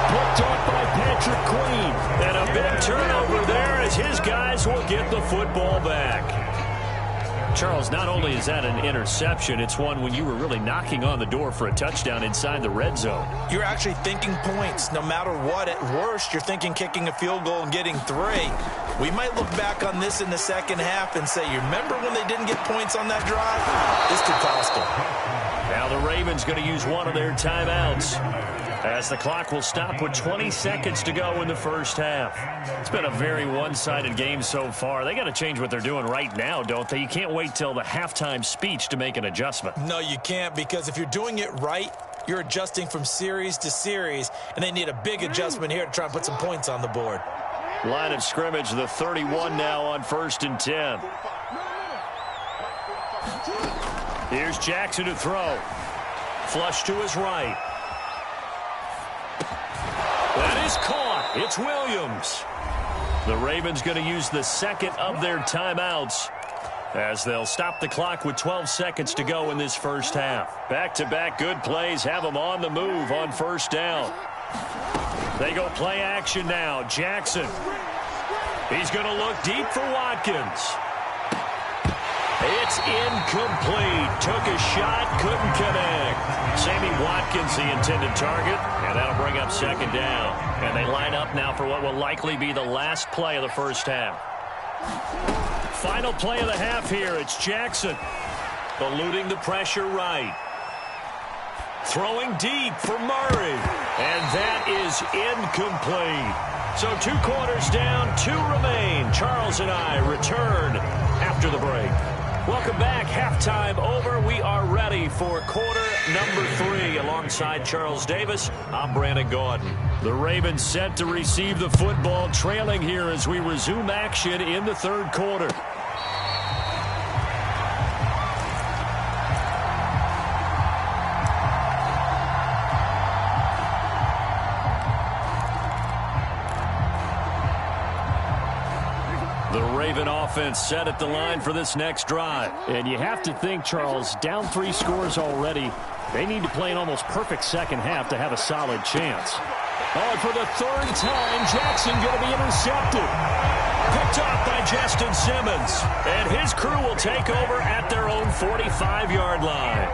Picked off by Patrick Queen. And a big turnover there as his guys will get the football back. Charles, not only is that an interception, it's one when you were really knocking on the door for a touchdown inside the red zone. You're actually thinking points. No matter what, at worst, you're thinking kicking a field goal and getting 3. We might look back on this in the second half and say, you remember when they didn't get points on that drive? This could cost them. Now the Ravens going to use one of their timeouts, as the clock will stop with 20 seconds to go in the first half. It's been a very one-sided game so far. They got to change what they're doing right now, don't they? You can't wait till the halftime speech to make an adjustment. No, you can't, because if you're doing it right, you're adjusting from series to series, and they need a big adjustment here to try and put some points on the board. Line of scrimmage, the 31 now on 1st and 10. Here's Jackson to throw. Flush to his right. That is caught. It's Williams. The Ravens going to use the second of their timeouts as they'll stop the clock with 12 seconds to go in this first half. Back-to-back good plays have them on the move on first down. They go play action now. Jackson. He's going to look deep for Watkins. It's incomplete. Took a shot, couldn't connect. Sammy Watkins, the intended target, and that'll bring up second down. And they line up now for what will likely be the last play of the first half. Final play of the half here. It's Jackson eluding the pressure right. Throwing deep for Murray. And that is incomplete. So 2 quarters down, 2 remain. Charles and I return after the break. Welcome back. Halftime over. We are ready for quarter number 3. Alongside Charles Davis, I'm Brandon Gaudin. The Ravens set to receive the football, trailing here as we resume action in the third quarter. The Raven offense set at the line for this next drive. And you have to think, Charles, down 3 scores already. They need to play an almost perfect second half to have a solid chance. Oh, and for the 3rd time, Jackson going to be intercepted. Picked off by Justin Simmons. And his crew will take over at their own 45-yard line.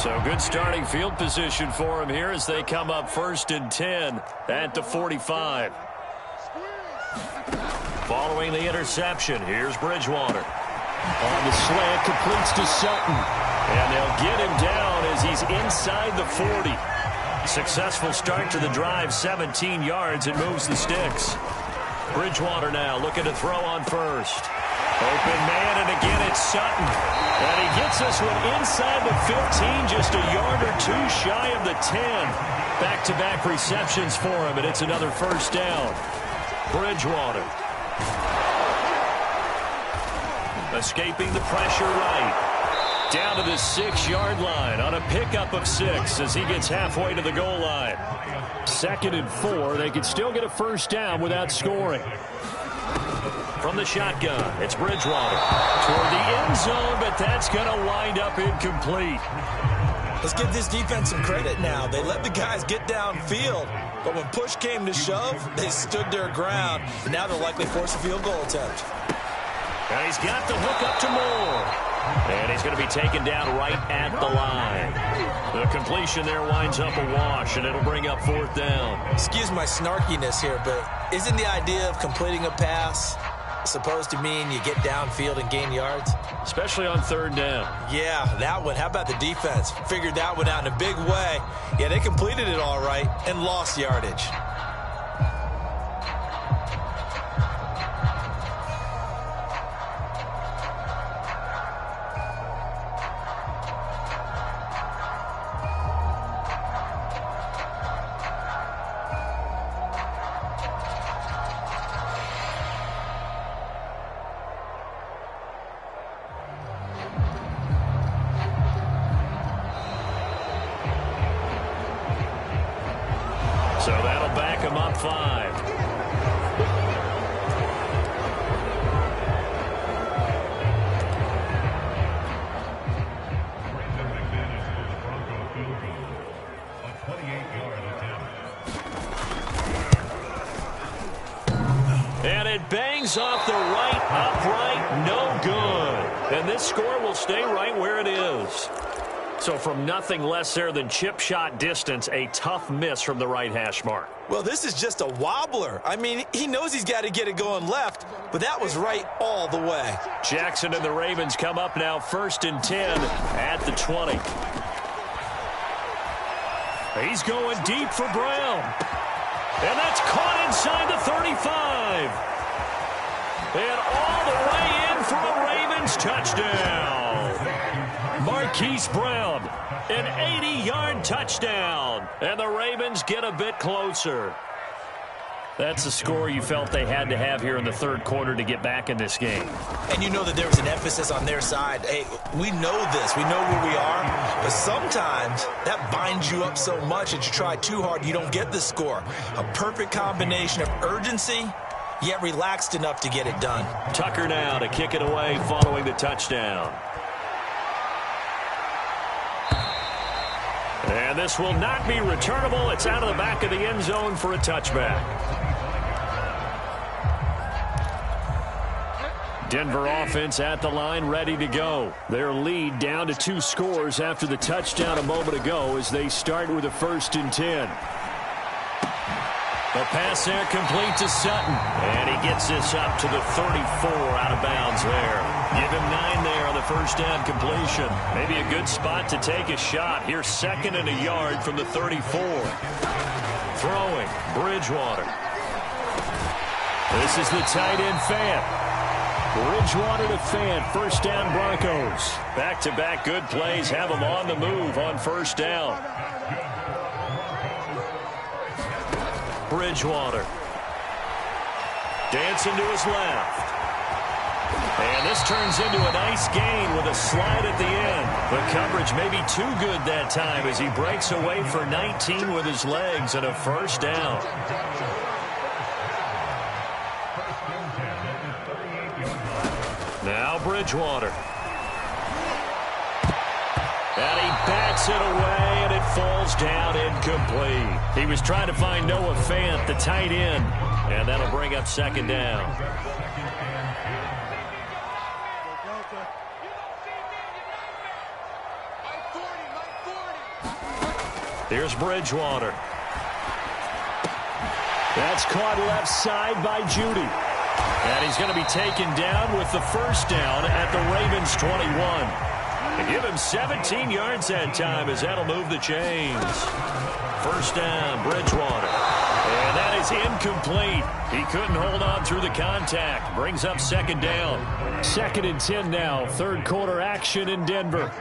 So good starting field position for him here as they come up 1st and 10 at the 45. Following the interception, here's Bridgewater. On the slant, completes to Sutton. And they'll get him down as he's inside the 40. Successful start to the drive, 17 yards, and moves the sticks. Bridgewater now looking to throw on first. Open man, and again it's Sutton. And he gets this one inside the 15, just a yard or two shy of the 10. Back-to-back receptions for him, and it's another first down. Bridgewater. Escaping the pressure right. Down to the 6-yard line on a pickup of 6 as he gets halfway to the goal line. 2nd and 4. They could still get a first down without scoring. From the shotgun, it's Bridgewater. Toward the end zone, but that's going to wind up incomplete. Let's give this defense some credit now. They let the guys get downfield, but when push came to shove, they stood their ground. And now they'll likely force a field goal attempt. And he's got the hook up to Moore. And he's going to be taken down right at the line. The completion there winds up a wash, and it'll bring up 4th down. Excuse my snarkiness here, but isn't the idea of completing a pass supposed to mean you get downfield and gain yards? Especially on 3rd down. Yeah, that one. How about the defense? Figured that one out in a big way. Yeah, they completed it all right and lost yardage. So that'll back him up 5. And it bangs off the right upright, no good. And this score will stay right where it is. So from nothing less there than chip shot distance, a tough miss from the right hash mark. Well, this is just a wobbler. I mean, he knows he's got to get it going left, but that was right all the way. Jackson and the Ravens come up now 1st and 10 at the 20. He's going deep for Brown. And that's caught inside the 35. And all the way in for a Ravens touchdown. Marquise Brown, an 80-yard touchdown. And the Ravens get a bit closer. That's a score you felt they had to have here in the 3rd quarter to get back in this game. And you know that there was an emphasis on their side. Hey, we know this. We know where we are. But sometimes that binds you up so much that you try too hard, you don't get the score. A perfect combination of urgency, yet relaxed enough to get it done. Tucker now to kick it away following the touchdown. And this will not be returnable. It's out of the back of the end zone for a touchback. Denver offense at the line, ready to go. Their lead down to 2 scores after the touchdown a moment ago as they start with a 1st and 10. The pass there complete to Sutton. And he gets this up to the 34 out of bounds there. Give him 9 there on the first down completion. Maybe a good spot to take a shot. Here's 2nd and a yard from the 34. Throwing, Bridgewater. This is the tight end Fant. Bridgewater to Fant, 1st down Broncos. Back-to-back good plays have them on the move on 1st down. Bridgewater. Dancing to his left. And this turns into a nice gain with a slide at the end. The coverage may be too good that time as he breaks away for 19 with his legs and a 1st down. Now Bridgewater. And he bats it away, and it falls down incomplete. He was trying to find Noah Fant, the tight end, and that'll bring up 2nd down. Here's Bridgewater. That's caught left side by Judy. And he's going to be taken down with the first down at the Ravens 21. They give him 17 yards that time as that'll move the chains. First down, Bridgewater. And that is incomplete. He couldn't hold on through the contact. Brings up second down. 2nd and 10 now. Third quarter action in Denver.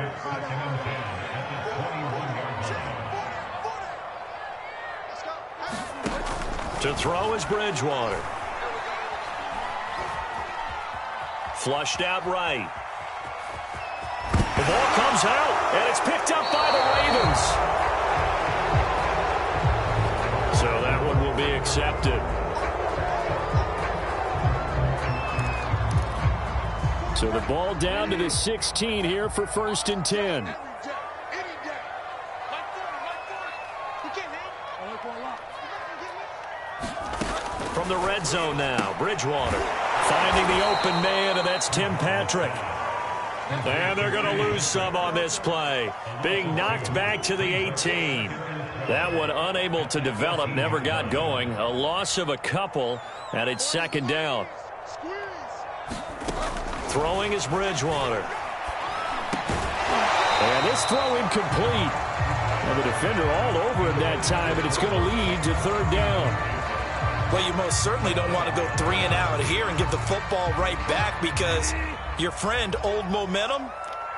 To throw is Bridgewater. Flushed out right. The ball comes out, and it's picked up by the Ravens. So that one will be accepted. So the ball down to the 16 here for 1st and 10. From the red zone now, Bridgewater finding the open man, and that's Tim Patrick. And they're going to lose some on this play. Being knocked back to the 18. That one unable to develop, never got going. A loss of a couple, and it's second down. Throwing is Bridgewater. And this throw incomplete. And the defender all over him that time, and it's going to lead to third down. Well, you most certainly don't want to go 3 and out here and give the football right back because your friend, Old Momentum,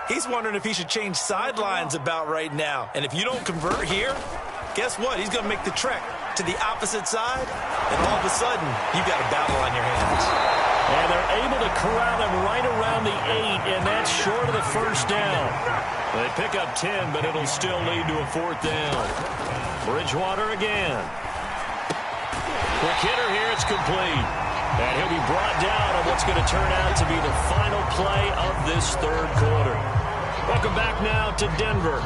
he's wondering if he should change sidelines about right now. And if you don't convert here, guess what? He's going to make the trek to the opposite side, and all of a sudden, you've got a battle on your hands. And they're able to corral him right around the 8, and that's short of the first down. They pick up 10, but it'll still lead to a fourth down. Bridgewater again. Quick hitter here, it's complete. And he'll be brought down on what's going to turn out to be the final play of this third quarter. Welcome back now to Denver.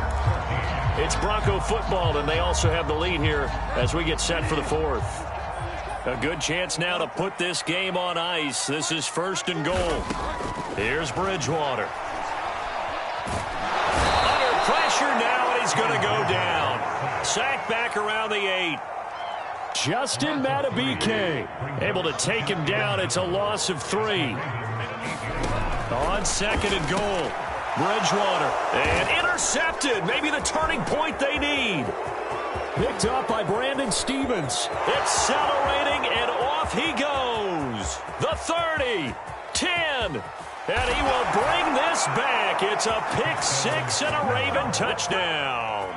It's Bronco football, and they also have the lead here as we get set for the fourth. A good chance now to put this game on ice. This is 1st and goal. Here's Bridgewater. Under pressure now, and he's going to go down. Sacked back around the 8. Justin Madubuike able to take him down. It's a loss of 3. On 2nd and goal. Bridgewater. And intercepted. Maybe the turning point they need. Picked up by Brandon Stevens. Accelerating, and off he goes. The 30. 10. And he will bring this back. It's a pick 6 and a Raven touchdown.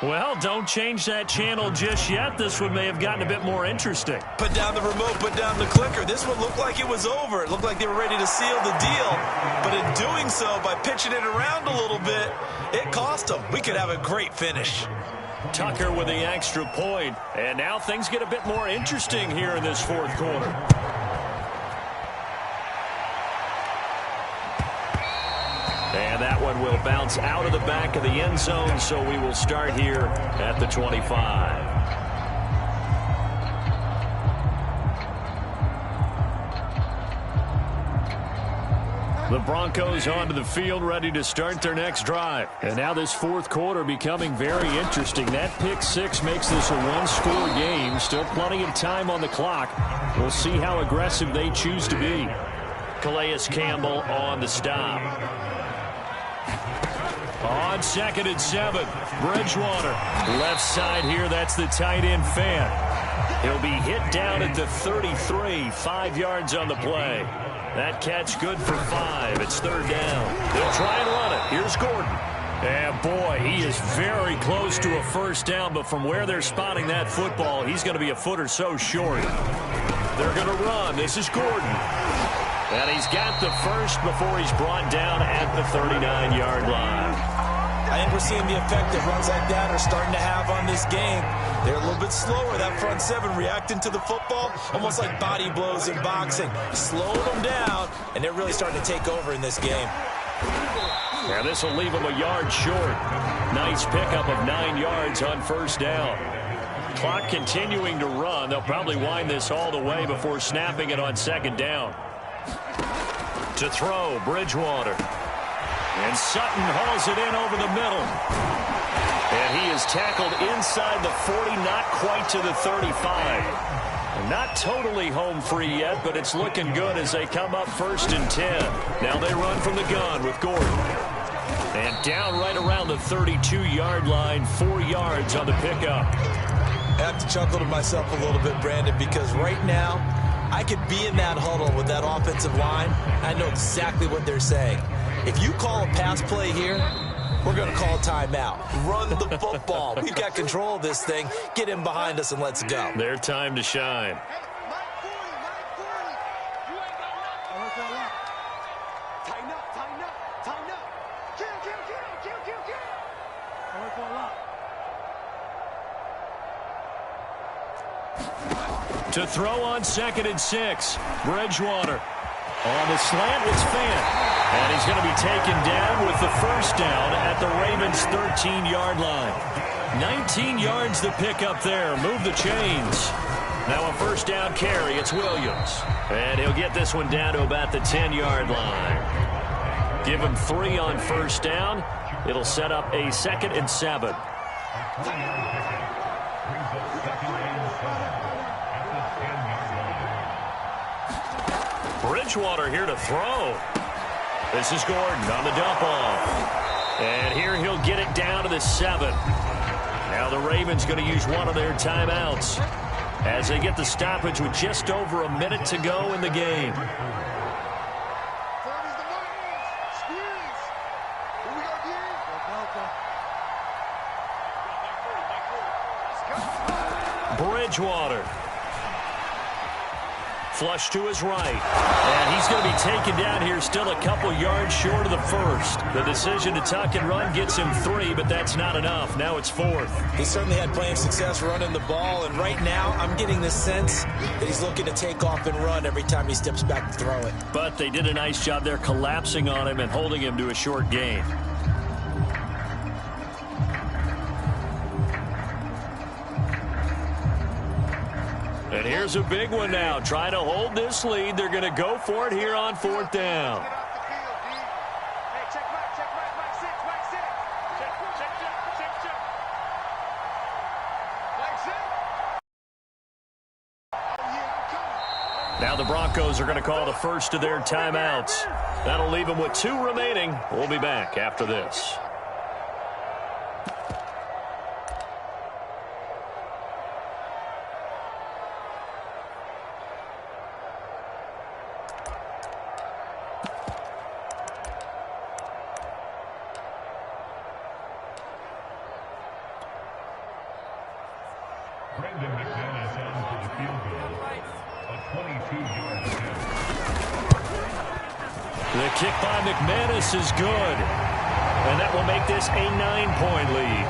Well, don't change that channel just yet. This one may have gotten a bit more interesting. Put down the remote, put down the clicker. This one looked like it was over. It looked like they were ready to seal the deal. But in doing so, by pitching it around a little bit, it cost them. We could have a great finish. Tucker with the extra point. And now things get a bit more interesting here in this fourth quarter. And that one will bounce out of the back of the end zone, so we will start here at the 25. The Broncos onto the field, ready to start their next drive. And now this fourth quarter becoming very interesting. That pick 6 makes this a one-score game. Still plenty of time on the clock. We'll see how aggressive they choose to be. Calais Campbell on the stop. On 2nd and 7, Bridgewater. Left side here, that's the tight end Fant. He'll be hit down at the 33, 5 yards on the play. That catch good for 5. It's third down. They'll try and run it. Here's Gordon. And boy, he is very close to a first down, but from where they're spotting that football, he's going to be a foot or so short. They're going to run. This is Gordon. And he's got the first before he's brought down at the 39-yard line. I think we're seeing the effect that runs like that are starting to have on this game. They're a little bit slower, that front 7, reacting to the football, almost like body blows in boxing. Slow them down, and they're really starting to take over in this game. And this will leave them a yard short. Nice pickup of 9 yards on first down. Clock continuing to run. They'll probably wind this all the way before snapping it on second down. To throw, Bridgewater. And Sutton hauls it in over the middle. And he is tackled inside the 40, not quite to the 35. Not totally home free yet, but it's looking good as they come up 1st and 10. Now they run from the gun with Gordon. And down right around the 32-yard line, 4 yards on the pickup. I have to chuckle to myself a little bit, Brandon, because right now I could be in that huddle with that offensive line. I know exactly what they're saying. If you call a pass play here, we're going to call a timeout. Run the football. We've got control of this thing. Get him behind us and let's go. Their time to shine. To throw on 2nd and 6. Bridgewater. On the slant, it's Fant. And he's going to be taken down with the first down at the Ravens' 13-yard line. 19 yards to pick up there. Move the chains. Now a first down carry. It's Williams. And he'll get this one down to about the 10-yard line. Give him 3 on first down. It'll set up a 2nd and 7. Bridgewater here to throw. This is Gordon on the dump off. And here he'll get it down to the 7. Now the Ravens going to use one of their timeouts as they get the stoppage with just over a minute to go in the game. Bridgewater. Flush to his right. And he's going to be taken down here still a couple yards short of the first. The decision to tuck and run gets him 3, but that's not enough. Now it's 4th. He certainly had plenty of success running the ball, and right now I'm getting the sense that he's looking to take off and run every time he steps back to throw it. But they did a nice job there collapsing on him and holding him to a short gain. And here's a big one now. Trying to hold this lead. They're going to go for it here on 4th down. Now the Broncos are going to call the first of their timeouts. That'll leave them with 2 remaining. We'll be back after this. Brendan McManus on for the field goal. A 22-yard attempt. The kick by McManus is good. And that will make this a 9-point lead.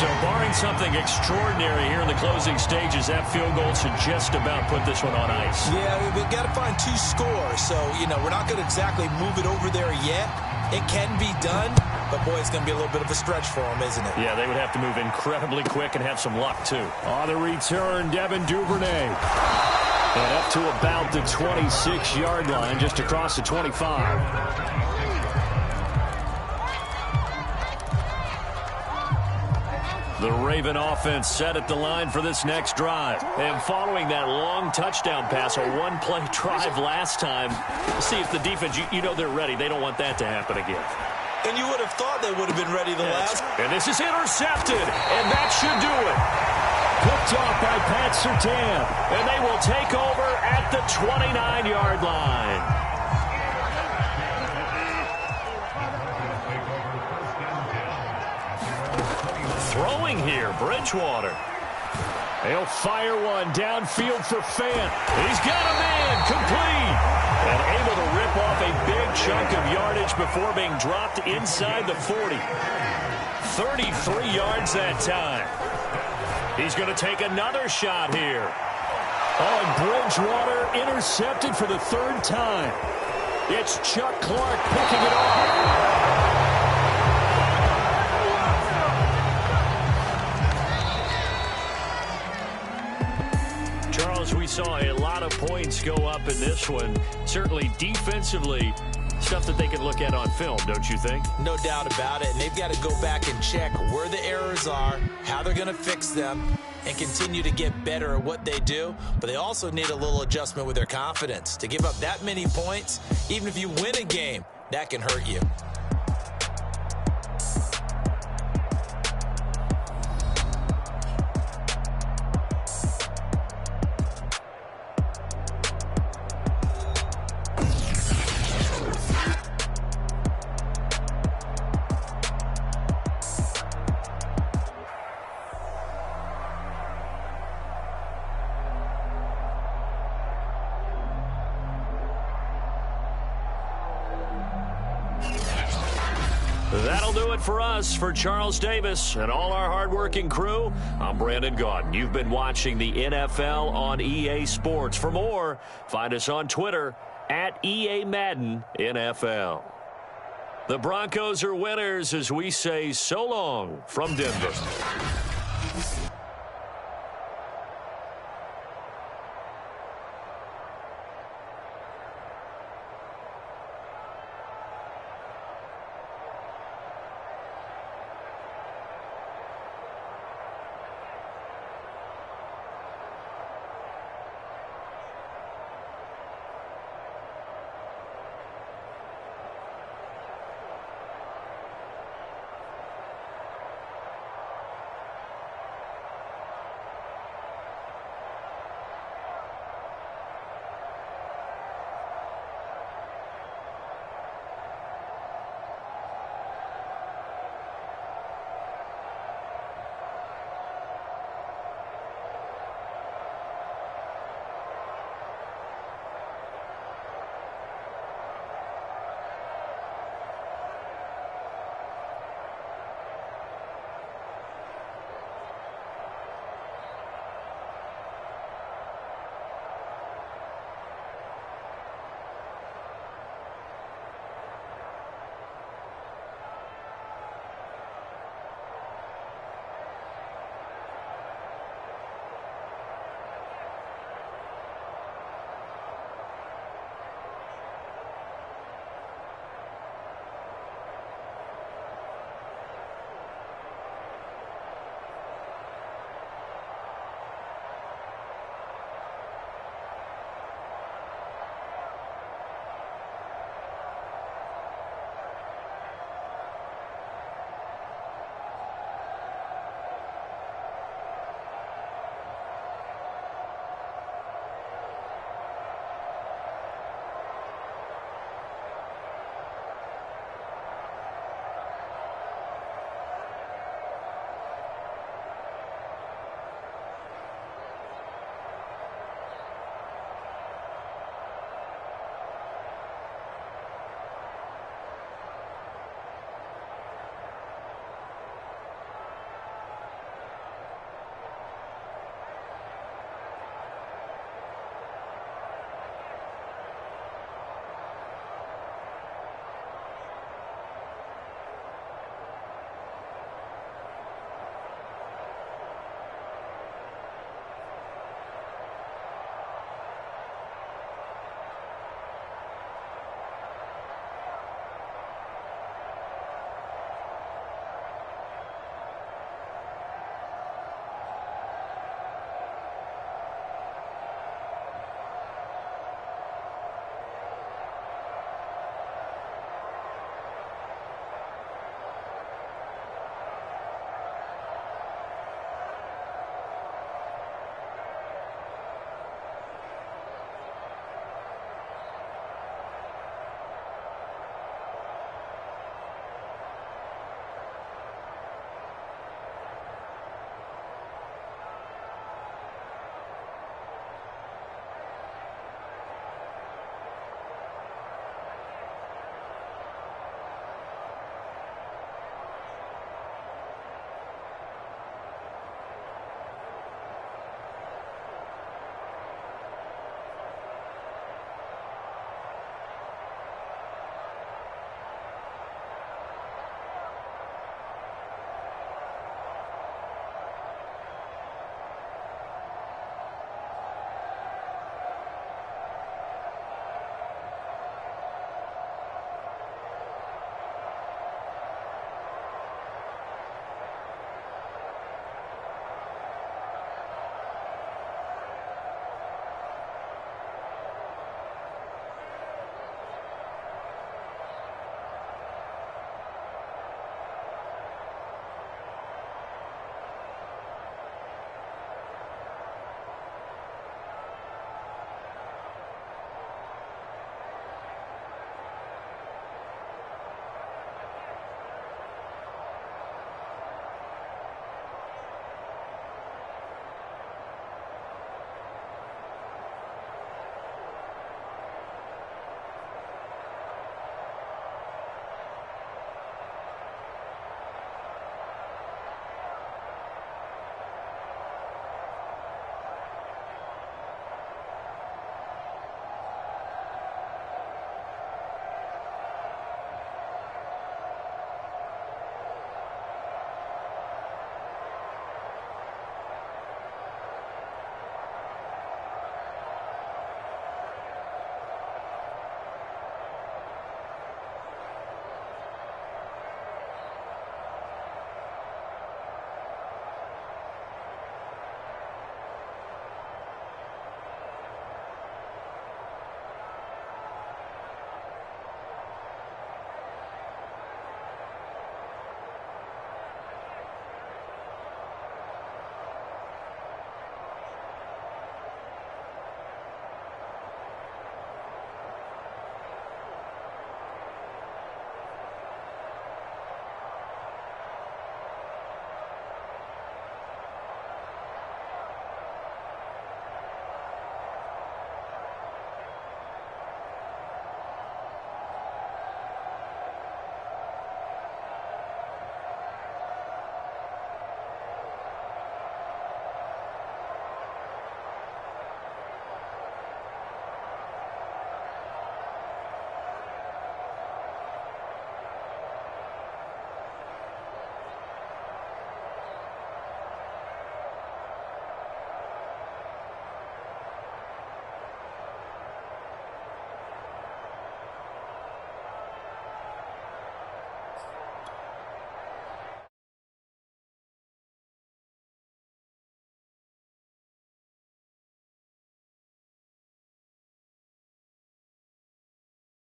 So barring something extraordinary here in the closing stages, that field goal should just about put this one on ice. Yeah, we've got to find 2 scores. So, we're not going to exactly move it over there yet. It can be done, but boy, it's going to be a little bit of a stretch for them, isn't it? Yeah, they would have to move incredibly quick and have some luck, too. On the return, Devin Duvernay. And up to about the 26-yard line, just across the 25. The Raven offense set at the line for this next drive. And following that long touchdown pass, a one-play drive last time, see if the defense, they're ready. They don't want that to happen again. And you would have thought they would have been ready the last. And this is intercepted, and that should do it. Picked off by Pat Surtain, and they will take over at the 29-yard line. Throwing here, Bridgewater. He'll fire one downfield for Fant. He's got a man, complete. And able to rip off a big chunk of yardage before being dropped inside the 40. 33 yards that time. He's going to take another shot here. Oh, and Bridgewater intercepted for the 3rd time. It's Chuck Clark picking it off. Charles, we saw a lot of points go up in this one. Certainly defensively, Stuff that they can look at on film, don't you think? No doubt about it. And they've got to go back and check where the errors are, how they're going to fix them, and continue to get better at what they do. But they also need a little adjustment with their confidence. To give up that many points, even if you win a game, that can hurt you. That'll do it for us. For Charles Davis and all our hardworking crew, I'm Brandon Gaudin. You've been watching the NFL on EA Sports. For more, find us on Twitter at EA Madden NFL. The Broncos are winners as we say so long from Denver.